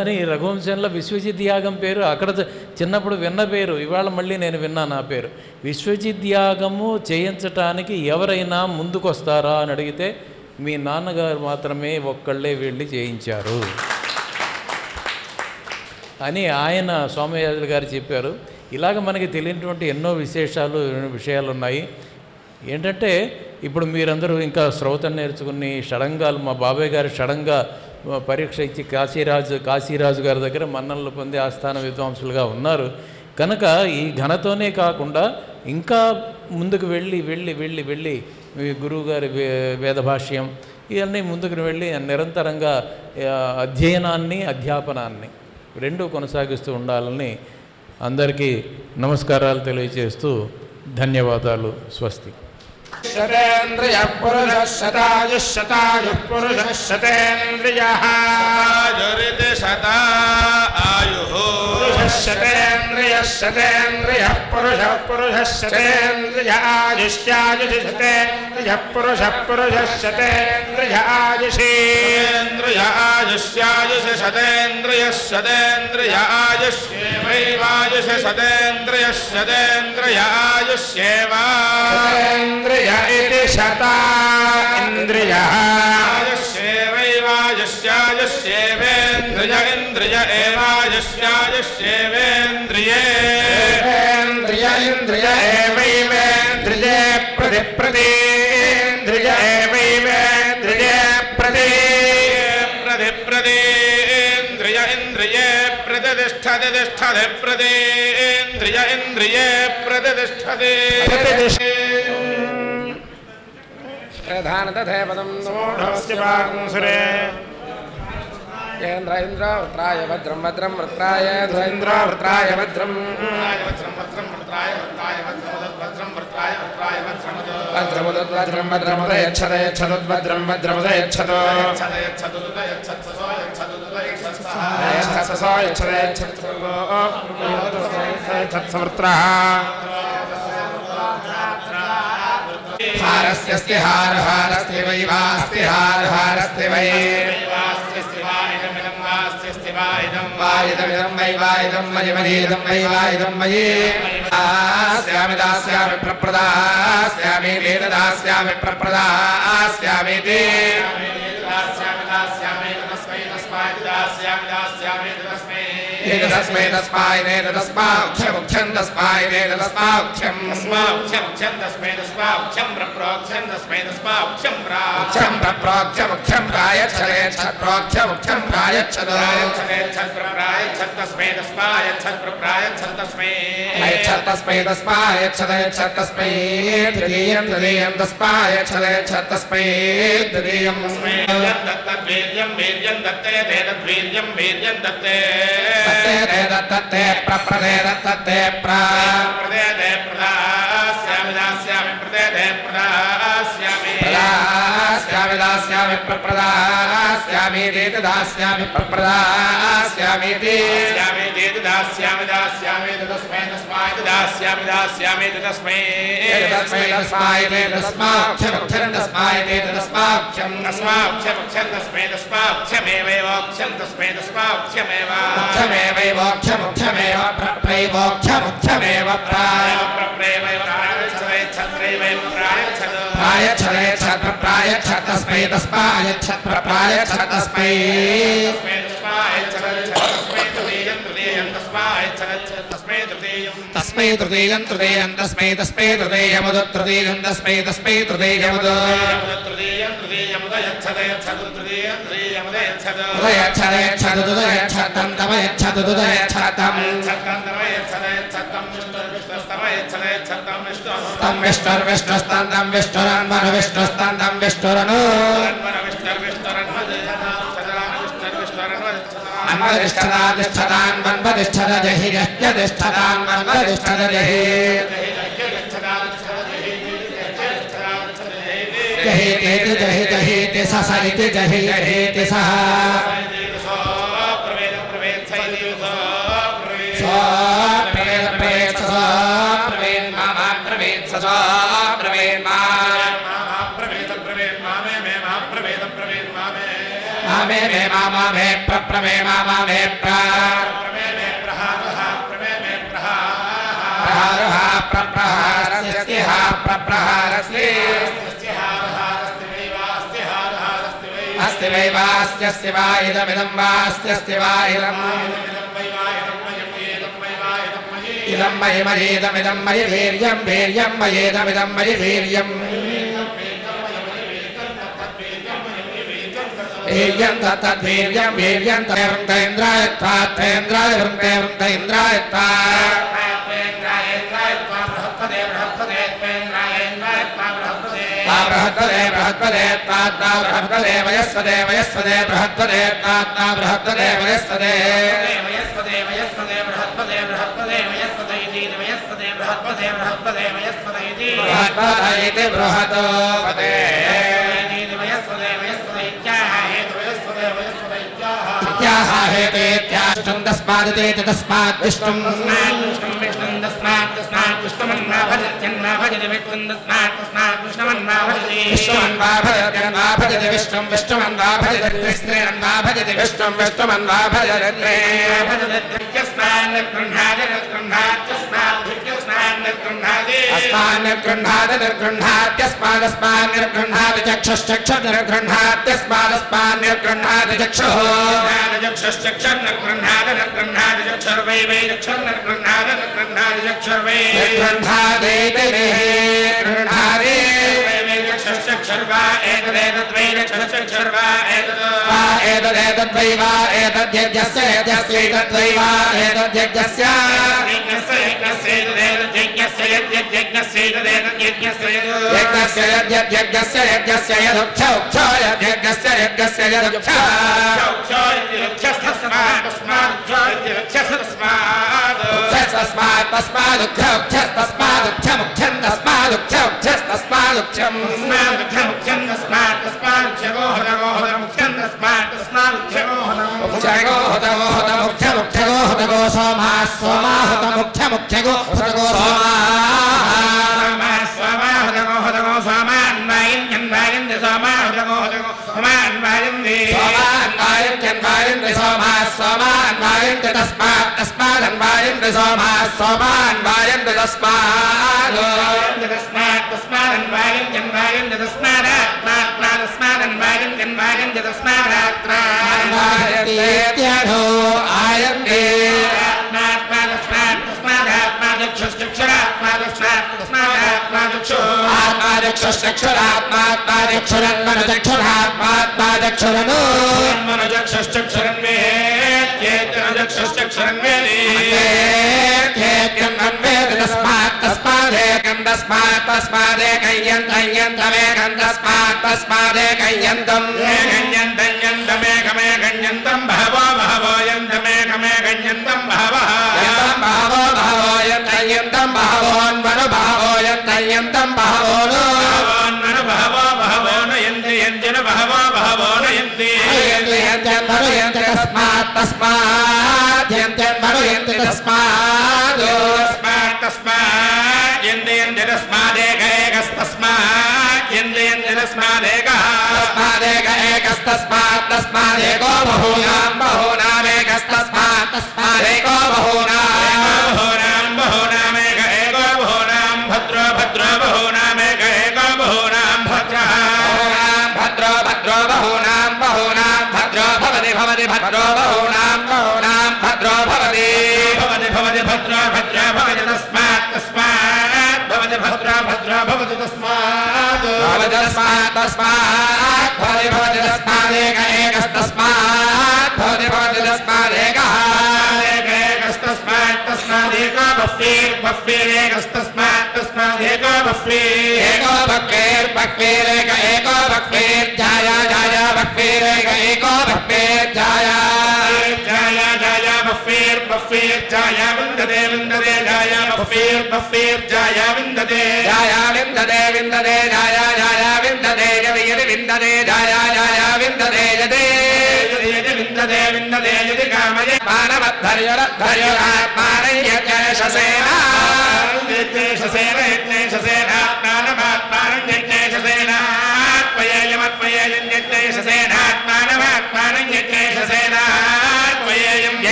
[SPEAKER 2] అని రఘువంశంలో విశ్వజిత్ యాగం పేరు అక్కడ చిన్నప్పుడు విన్న పేరు, ఇవాళ మళ్ళీ నేను విన్నాను ఆ పేరు. విశ్వజిత్ యాగము చేయించటానికి ఎవరైనా ముందుకొస్తారా అని అడిగితే మీ నాన్నగారు మాత్రమే ఒక్కళ్ళే వెళ్ళి చేయించారు అని ఆయన సోమయాజులు గారు చెప్పారు. ఇలాగ మనకి తెలియనటువంటి ఎన్నో విషయాలు ఉన్నాయి. ఏంటంటే ఇప్పుడు మీరందరూ ఇంకా శ్రౌతం నేర్చుకుని షడంగాలు, మా బాబాయ్ గారు షడంగా పరీక్ష ఇచ్చి కాశీరాజు గారి దగ్గర మన్ననలు పొంది ఆస్థాన విద్వాంసులుగా ఉన్నారు కనుక ఈ ఘనతోనే కాకుండా ఇంకా ముందుకు వెళ్ళి మీ గురువుగారి వేదభాష్యం ఇవన్నీ ముందుకు వెళ్ళి నిరంతరంగా అధ్యయనాన్ని అధ్యాపనాన్ని రెండూ కొనసాగిస్తూ ఉండాలని అందరికీ నమస్కారాలు తెలియజేస్తూ ధన్యవాదాలు. స్వస్తి.
[SPEAKER 8] శతేంద్రియ పురుష శతాయుః శతాయుః పురుష శతేంద్రియః శతాయురితి శతాయుః శతేంద్రియ శతేంద్రియ పురుష పురుష శతేంద్రియ ఆయుష్యాయుషి శతేంద్రియ పురుష పురుష శతేంద్రియ ఆయుషేంద్రియ ఆయుష్యాయుషి శతేంద్రియ శతేంద్రియ ఆయుష్యేవైవాయుషి శతేంద్రియ శతేంద్రియ ఆయుష్యేవ శతేంద్రియ ఇతి శతా ఇంద్రియః ఆయుష్యేవైవాయుష్యాయుష్యేవేంద్రియ ఇంద్రియ ఏవాయుష్యాయుష్యేవేంద్రియే ఇంద్రియ ఇంద్రియ ఏవైవేంద్రియే ప్రతిప్రదేంద్రియ ఏవైవేంద్రియే ప్రతిప్రదేంద్రియ ఇంద్రియే ప్రతిష్టతి తిష్టతి ప్రదేంద్రియ ఇంద్రియే ప్రతిష్టతి ప్రధానతథేపదం నమోఢస్య పాంసురే కేంద్ర ఇంద్ర వృత్రాయ భద్రం భద్రం వృత్రాయ ఇంద్ర వృత్రాయ భద్రం భద్రముద్భద్రం భద్రముదయచ్చదయచ్చదుద్భద్రం భద్రముదయచ్చదో हारस्ति हार हारस्ति वै वास्ति हार हारस्ति वै वाइदमिदं वै वाइदं मयि मयीदं वै वाइदं मयि दास्यामि दास्यामि प्रप्रदास्यामि वेददास्यामि प्रप्रदास्यामि ते दास्यामि दास्यामि तस्मै तस्मै दास्यामि दास्यामि तस्मै तस्मै तस्मै तस्माक्षं तस्मै तस्माक्षं तस्माक्षं तस्मै तस्माक्षं प्रप्रोक्षं तस्मै तस्माक्षं प्राक्षं प्रप्रोक्षं प्रायच्छते छत्प्रोक्षं प्रायच्छते छत्प्रप्रायच्छत् तस्मै तस्मै छत्प्रप्रायच्छत् तस्मै तस्मै तस्मै छत्तस्मै तृतीयं तृतीयं तस्मै छत्तस्मै तृतीयं तत्तद्वीर्यं वीर्यं दत्ते तेतद्वीर्यं वीर्यं दत्ते दत्ते प्रप्रदे दत्ते प्रप्रदे प्रदास्यामि दास्यामि प्रदे प्रदास्यामि प्रदास्यामि दास्यामि प्रप्रदास्यामि देत दास्यामि प्रप्रदास्यामि दास्यामि देत दास्यामि दास्यामि तस्मै तस्मै दास्यामि दास्यामि तस्मै तस्मै तस्मै तस्माक्षं तस्मै तस्माक्षं तस्माक्षं तस्मै तस्माक्षमेवोक्षं तस्मै तस्माक्षमेव क्षमेवैवोक्षमुक्षमेव प्रप्रैवोक्षमुक्षमेव प्रायच्छते प्रायच्छत् तस्मै तस्मायच्छत् प्रायच्छत् तस्मै तस्मै तृतीयं तृतीयं तस्मै तस्मै तृतीयमुद तृतीयं तस्मै तस्मै तृतीयमुद उदयच्छतं तमयच्छतुदयच्छतं तं विष्णुर्विष्णुस्तं तं विष्णुरन्मनुविष्णुस्तं तं विष्णुरनु अन्वदिष्ठदादिष्ठदान् वन्वदिष्ठद जहि यत्यदिष्ठदान् वन्वदिष्ठद जहि जहीति जहि जहीति सस इति जहि जहीति सः मामे मे मामा मे प्रप्रमे मामा मे प्रप्रमे मे प्रहारः प्रमे मे प्रहारः प्रप्रहारस्यः प्रप्रहारस्ये अस्ति वै वास्यस्य वा इदमिदं वास्यस्य वा इदं मयि मयेदमिदं मयि वीर्यं वीर्यं मयेदमिदं मयि वीर्यं वीर्यं तद्वीर्यं वीर्यं तैन्द्राय त्वात्तेन्द्राय वृन्देन्द्राय बृहत्पदे बृहत्पदे तात्ता बृहत्पदे वयस्पदे वयस्पदे बृहत्पदे तात्ता बृहत्पदे वयस्पदे वयस्पदे वयस्पदे बृहत्पदे बृहत्पदे वयस्पदे इति वयस्पदे बृहत्पदे बृहत्पदे वयस्पदे इति बृहत्पदे इति बृहत्पदे इति वयस्पदे वयस्पदे इत्याह हेतु वयस्पदे वयस्पदे इत्याह हेतु इत्याष्टं तस्मादिति तस्मात् विष्णुं विष्णुं तस्मात् विष्णुमन्ना भजत्यन्ना भजति विष्णुं तस्मात् विष्णुमन्ना भजति विष्णुमन्ना भजत्यन्ना भजति विष्णुं विष्णुमन्ना भजति कृष्णेन्ना भजति विष्णुं विष्णुमन्ना भजति तस्मान् गृह्णाति निर्गृह्णाति चक्षुश्चक्षुर्निर्गृह्णात्यस्मादस्मान् चक्षुः चक्षुश्चक्षुर्निर्गृह्णाति निर्गृह्णाति चक्षुर्वै वै चक्षुर्निर्गृह्णाति निर्गृह्णाति चक्षुर्वै निर्गृह्णाति गृह्णाति चक्षुश्चक्षुर्वा एतदेतद्वै चक्षुश्चक्षुर्वा एतदेतद्वै वा एतद्यज्ञस्य यज्ञस्यैतद्वै वा एतद्यज्ञस्य यज्ञस्य यदुक्ष उक्ष यज्ञस्य यज्ञस्य यदुक्ष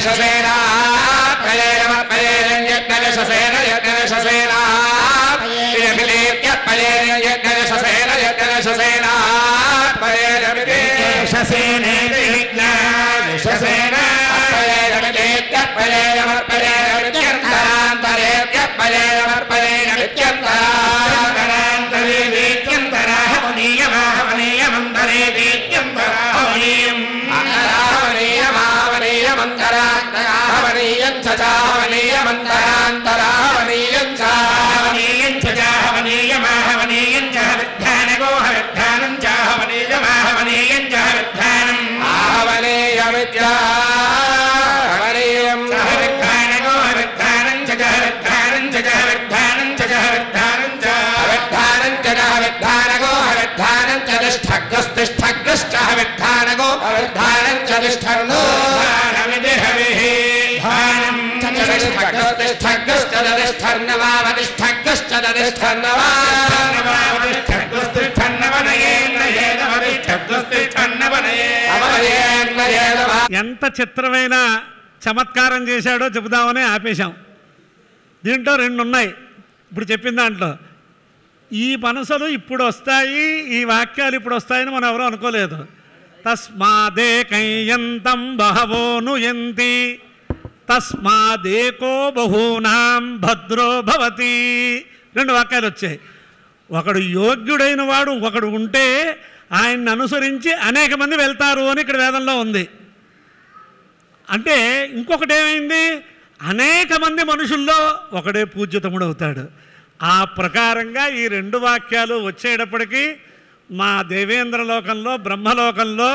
[SPEAKER 8] యజ్ఞవిషసేనా పయేరమపయేరం యజ్ఞవిషసేన యజ్ఞవిషసేనా పయేరం యజ్ఞవిషసేన యజ్ఞవిషసేనా పయేరమిదేశసేనేతి యజ్ఞవిషసేన
[SPEAKER 1] ఎంత చిత్రమైన చమత్కారం చేశాడో చెబుదామని ఆపేశాం. దీంట్లో రెండు ఉన్నాయి ఇప్పుడు చెప్పిన దాంట్లో. ఈ మనసులు ఇప్పుడు వస్తాయి, ఈ వాక్యాలు ఇప్పుడు వస్తాయని మనం ఎవరూ అనుకోలేదు. తస్మాదేకయ్యంతం బహవోను యంతి తస్మాదేకో బహూనాం భద్రో భవతి. రెండు వాక్యాలు వచ్చాయి. ఒకడు యోగ్యుడైన వాడు ఒకడు ఉంటే ఆయన్ని అనుసరించి అనేక మంది వెళ్తారు అని ఇక్కడ వేదంలో ఉంది. అంటే ఇంకొకటి ఏమైంది, అనేక మంది మనుషుల్లో ఒకడే పూజ్యతముడు అవుతాడు. ఆ ప్రకారంగా ఈ రెండు వాక్యాలు వచ్చేటప్పటికీ మా దేవేంద్ర లోకంలో బ్రహ్మలోకంలో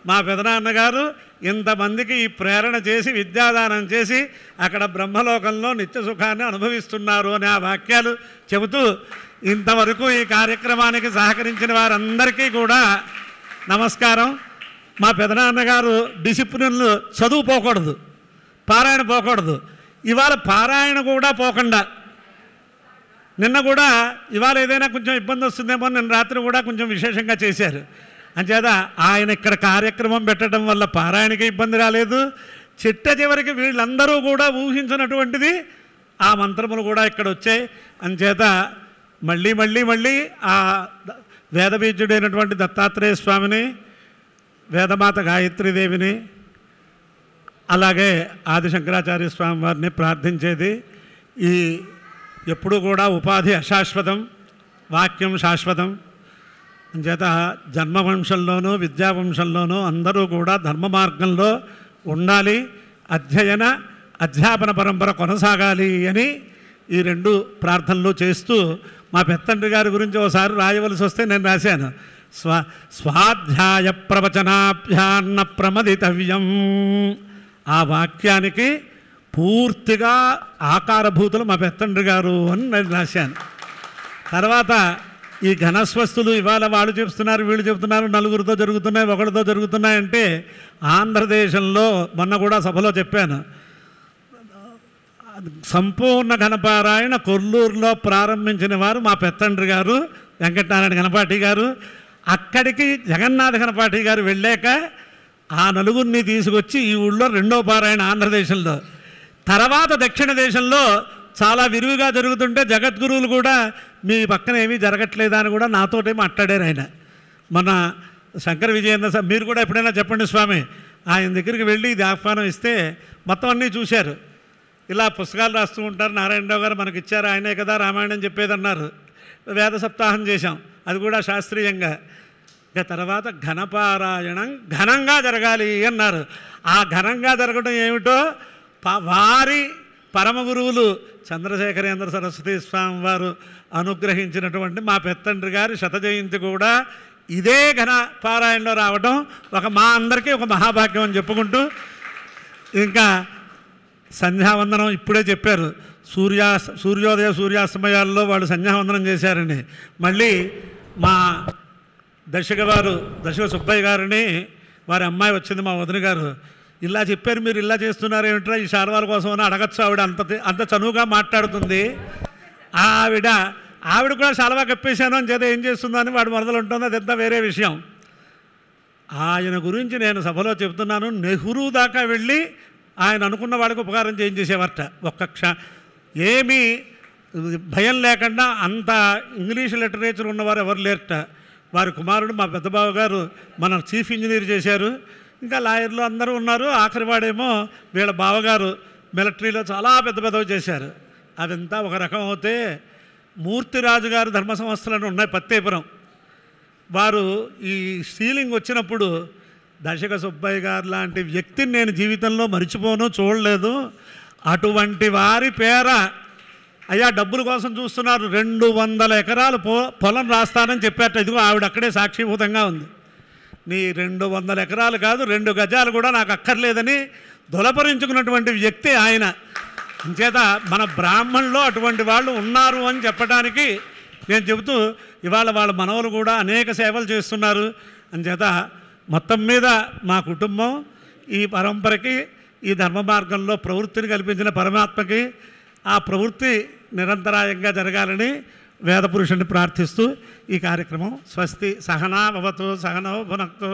[SPEAKER 1] మా పెదనాన్నగారు ఇంతమందికి ఈ ప్రేరణ చేసి విద్యాదానం చేసి అక్కడ బ్రహ్మలోకంలో నిత్య సుఖాన్ని అనుభవిస్తున్నారు అని ఆ వాక్యాలు చెబుతూ ఇంతవరకు ఈ కార్యక్రమానికి సహకరించిన వారందరికీ కూడా నమస్కారం. మా పెదనాన్నగారు డిసిప్లిన్లు చదువు పోకూడదు, పారాయణ పోకూడదు. ఇవాళ పారాయణ కూడా పోకుండా నిన్న కూడా ఇవాళ ఏదైనా కొంచెం ఇబ్బంది వస్తుందేమో నిన్న రాత్రి కూడా కొంచెం విశేషంగా చేశారు. అంచేత ఆయన ఇక్కడ కార్యక్రమం పెట్టడం వల్ల పారాయణకి ఇబ్బంది రాలేదు. చిట్ట చివరికి వీళ్ళందరూ కూడా ఊహించినటువంటిది ఆ మంత్రములు కూడా ఇక్కడ వచ్చాయి. అంచేత మళ్ళీ మళ్ళీ మళ్ళీ ఆ వేదబీజుడైనటువంటి దత్తాత్రేయ స్వామిని, వేదమాత గాయత్రీదేవిని, అలాగే ఆదిశంకరాచార్య స్వామి వారిని ప్రార్థించేది. ఈ ఎప్పుడూ కూడా ఉపాధి అశాశ్వతం, వాక్యం శాశ్వతం. అంచేత జన్మవంశంలోనూ విద్యావంశంలోనూ అందరూ కూడా ధర్మ మార్గంలో ఉండాలి, అధ్యాపన పరంపర కొనసాగాలి అని ఈ రెండు ప్రార్థనలు చేస్తూ మా పెత్తండ్రి గారి గురించి ఒకసారి రాయవలసి వస్తే నేను రాశాను. స్వాధ్యాయ ప్రవచనాభ్యాన్న ప్రమదితవ్యం. ఆ వాక్యానికి పూర్తిగా ఆకారభూతులు మా పెత్తండ్రి గారు అని నేను రాశాను. తర్వాత ఈ ఘనస్వస్తులు ఇవాళ వాళ్ళు చెప్తున్నారు, వీళ్ళు చెప్తున్నారు, నలుగురితో జరుగుతున్నాయి, ఒకరితో జరుగుతున్నాయంటే ఆంధ్రదేశంలో మొన్న కూడా సభలో చెప్పాను, సంపూర్ణ ఘనపారాయణ కొల్లూరులో ప్రారంభించిన వారు మా పెత్తండ్రి గారు వెంకటనారాయణ గణపాటి గారు. అక్కడికి జగన్నాథ గణపాటి గారు వెళ్ళాక ఆ నలుగురిని తీసుకొచ్చి ఈ ఊళ్ళో రెండో పారాయణ ఆంధ్రదేశంలో. తర్వాత దక్షిణ దేశంలో చాలా విరివిగా జరుగుతుంటే జగద్గురువులు కూడా మీ పక్కన ఏమీ జరగట్లేదా అని కూడా నాతోటే మాట్లాడారు ఆయన. మన శంకర విజయేంద్ర మీరు కూడా ఎప్పుడైనా చెప్పండి స్వామి, ఆయన దగ్గరికి వెళ్ళి ఇది ఆహ్వానం ఇస్తే మొత్తం అన్నీ చూశారు. ఇలా పుస్తకాలు రాస్తూ ఉంటారు, నారాయణరావు గారు మనకి ఇచ్చారు, ఆయనే కదా రామాయణం చెప్పేదన్నారు. వేద సప్తాహం చేశాం, అది కూడా శాస్త్రీయంగా. ఇక తర్వాత ఘనపారాయణం ఘనంగా జరగాలి అన్నారు. ఆ ఘనంగా జరగడం ఏమిటో వారి పరమ గురువులు చంద్రశేఖరేంద్ర సరస్వతి స్వామి వారు అనుగ్రహించినటువంటి మా పెత్తండ్రి గారి శత జయంతి కూడా ఇదే ఘన పారాయణలో రావడం మా అందరికీ ఒక మహాభాగ్యం అని చెప్పుకుంటూ, ఇంకా సంధ్యావందనం ఇప్పుడే చెప్పారు, సూర్యోదయ సూర్యాస్తమయాల్లో వాళ్ళు సంధ్యావందనం చేశారని. మళ్ళీ మా దర్శక సుబ్బయ్య గారిని వారి అమ్మాయి వచ్చింది, మా వదిన గారు, ఇలా చెప్పారు మీరు ఇలా చేస్తున్నారు ఏమిట్రా ఈ శారవాల కోసం అని అడగచ్చు. ఆవిడ అంత చనువుగా మాట్లాడుతుంది. ఆవిడ కూడా శాలవా కప్పేశాను అని చేత ఏం చేస్తుందో అని వాడు మొదలు ఉంటుంది, అదంతా వేరే విషయం. ఆయన గురించి నేను సభలో చెప్తున్నాను, నెహ్రూ దాకా వెళ్ళి ఆయన అనుకున్న వాళ్ళకి ఉపకారం చేయించేసేవారట. ఏమీ భయం లేకుండా అంత ఇంగ్లీష్ లిటరేచర్ ఉన్నవారు ఎవరు లేరట. వారి కుమారుడు మా పెద్దబావ గారు మన చీఫ్ ఇంజనీర్ చేశారు. ఇంకా లాయర్లు అందరూ ఉన్నారు. ఆఖరి వాడేమో వీళ్ళ బావగారు మిలిటరీలో చాలా పెద్దవి చేశారు. అదంతా ఒక రకం అవుతే మూర్తిరాజు గారు ధర్మ సంస్థలను ఉన్నాయి పత్తేపురం. వారు ఈ సీలింగ్ వచ్చినప్పుడు దశక సుబ్బయ్య గారు లాంటి వ్యక్తిని నేను జీవితంలో మర్చిపోను, చూడలేదు. అటువంటి వారి పేర అయ్యా డబ్బుల కోసం చూస్తున్నారు 200 ఎకరాలు పొలం రాస్తానని చెప్పారట. ఇదిగో ఆవిడ అక్కడే సాక్షిభూతంగా ఉంది. నీ 200 ఎకరాలు కాదు 2 గజాలు కూడా నాకు అక్కర్లేదని దొలపరించుకున్నటువంటి వ్యక్తి ఆయన. అంచేత మన బ్రాహ్మణుల్లో అటువంటి వాళ్ళు ఉన్నారు అని చెప్పడానికి నేను చెబుతూ ఇవాళ వాళ్ళ మనవలు కూడా అనేక సేవలు చేస్తున్నారు. అంచేత మొత్తం మీద మా కుటుంబం ఈ పరంపరకి ఈ ధర్మ మార్గంలో ప్రవృత్తిని కల్పించిన పరమాత్మకి ఆ ప్రవృత్తి నిరంతరాయంగా జరగాలని వేదపురుషుని ప్రార్థిస్తూ ఈ కార్యక్రమం స్వస్తి సహనా భవతు సహనో భునక్తు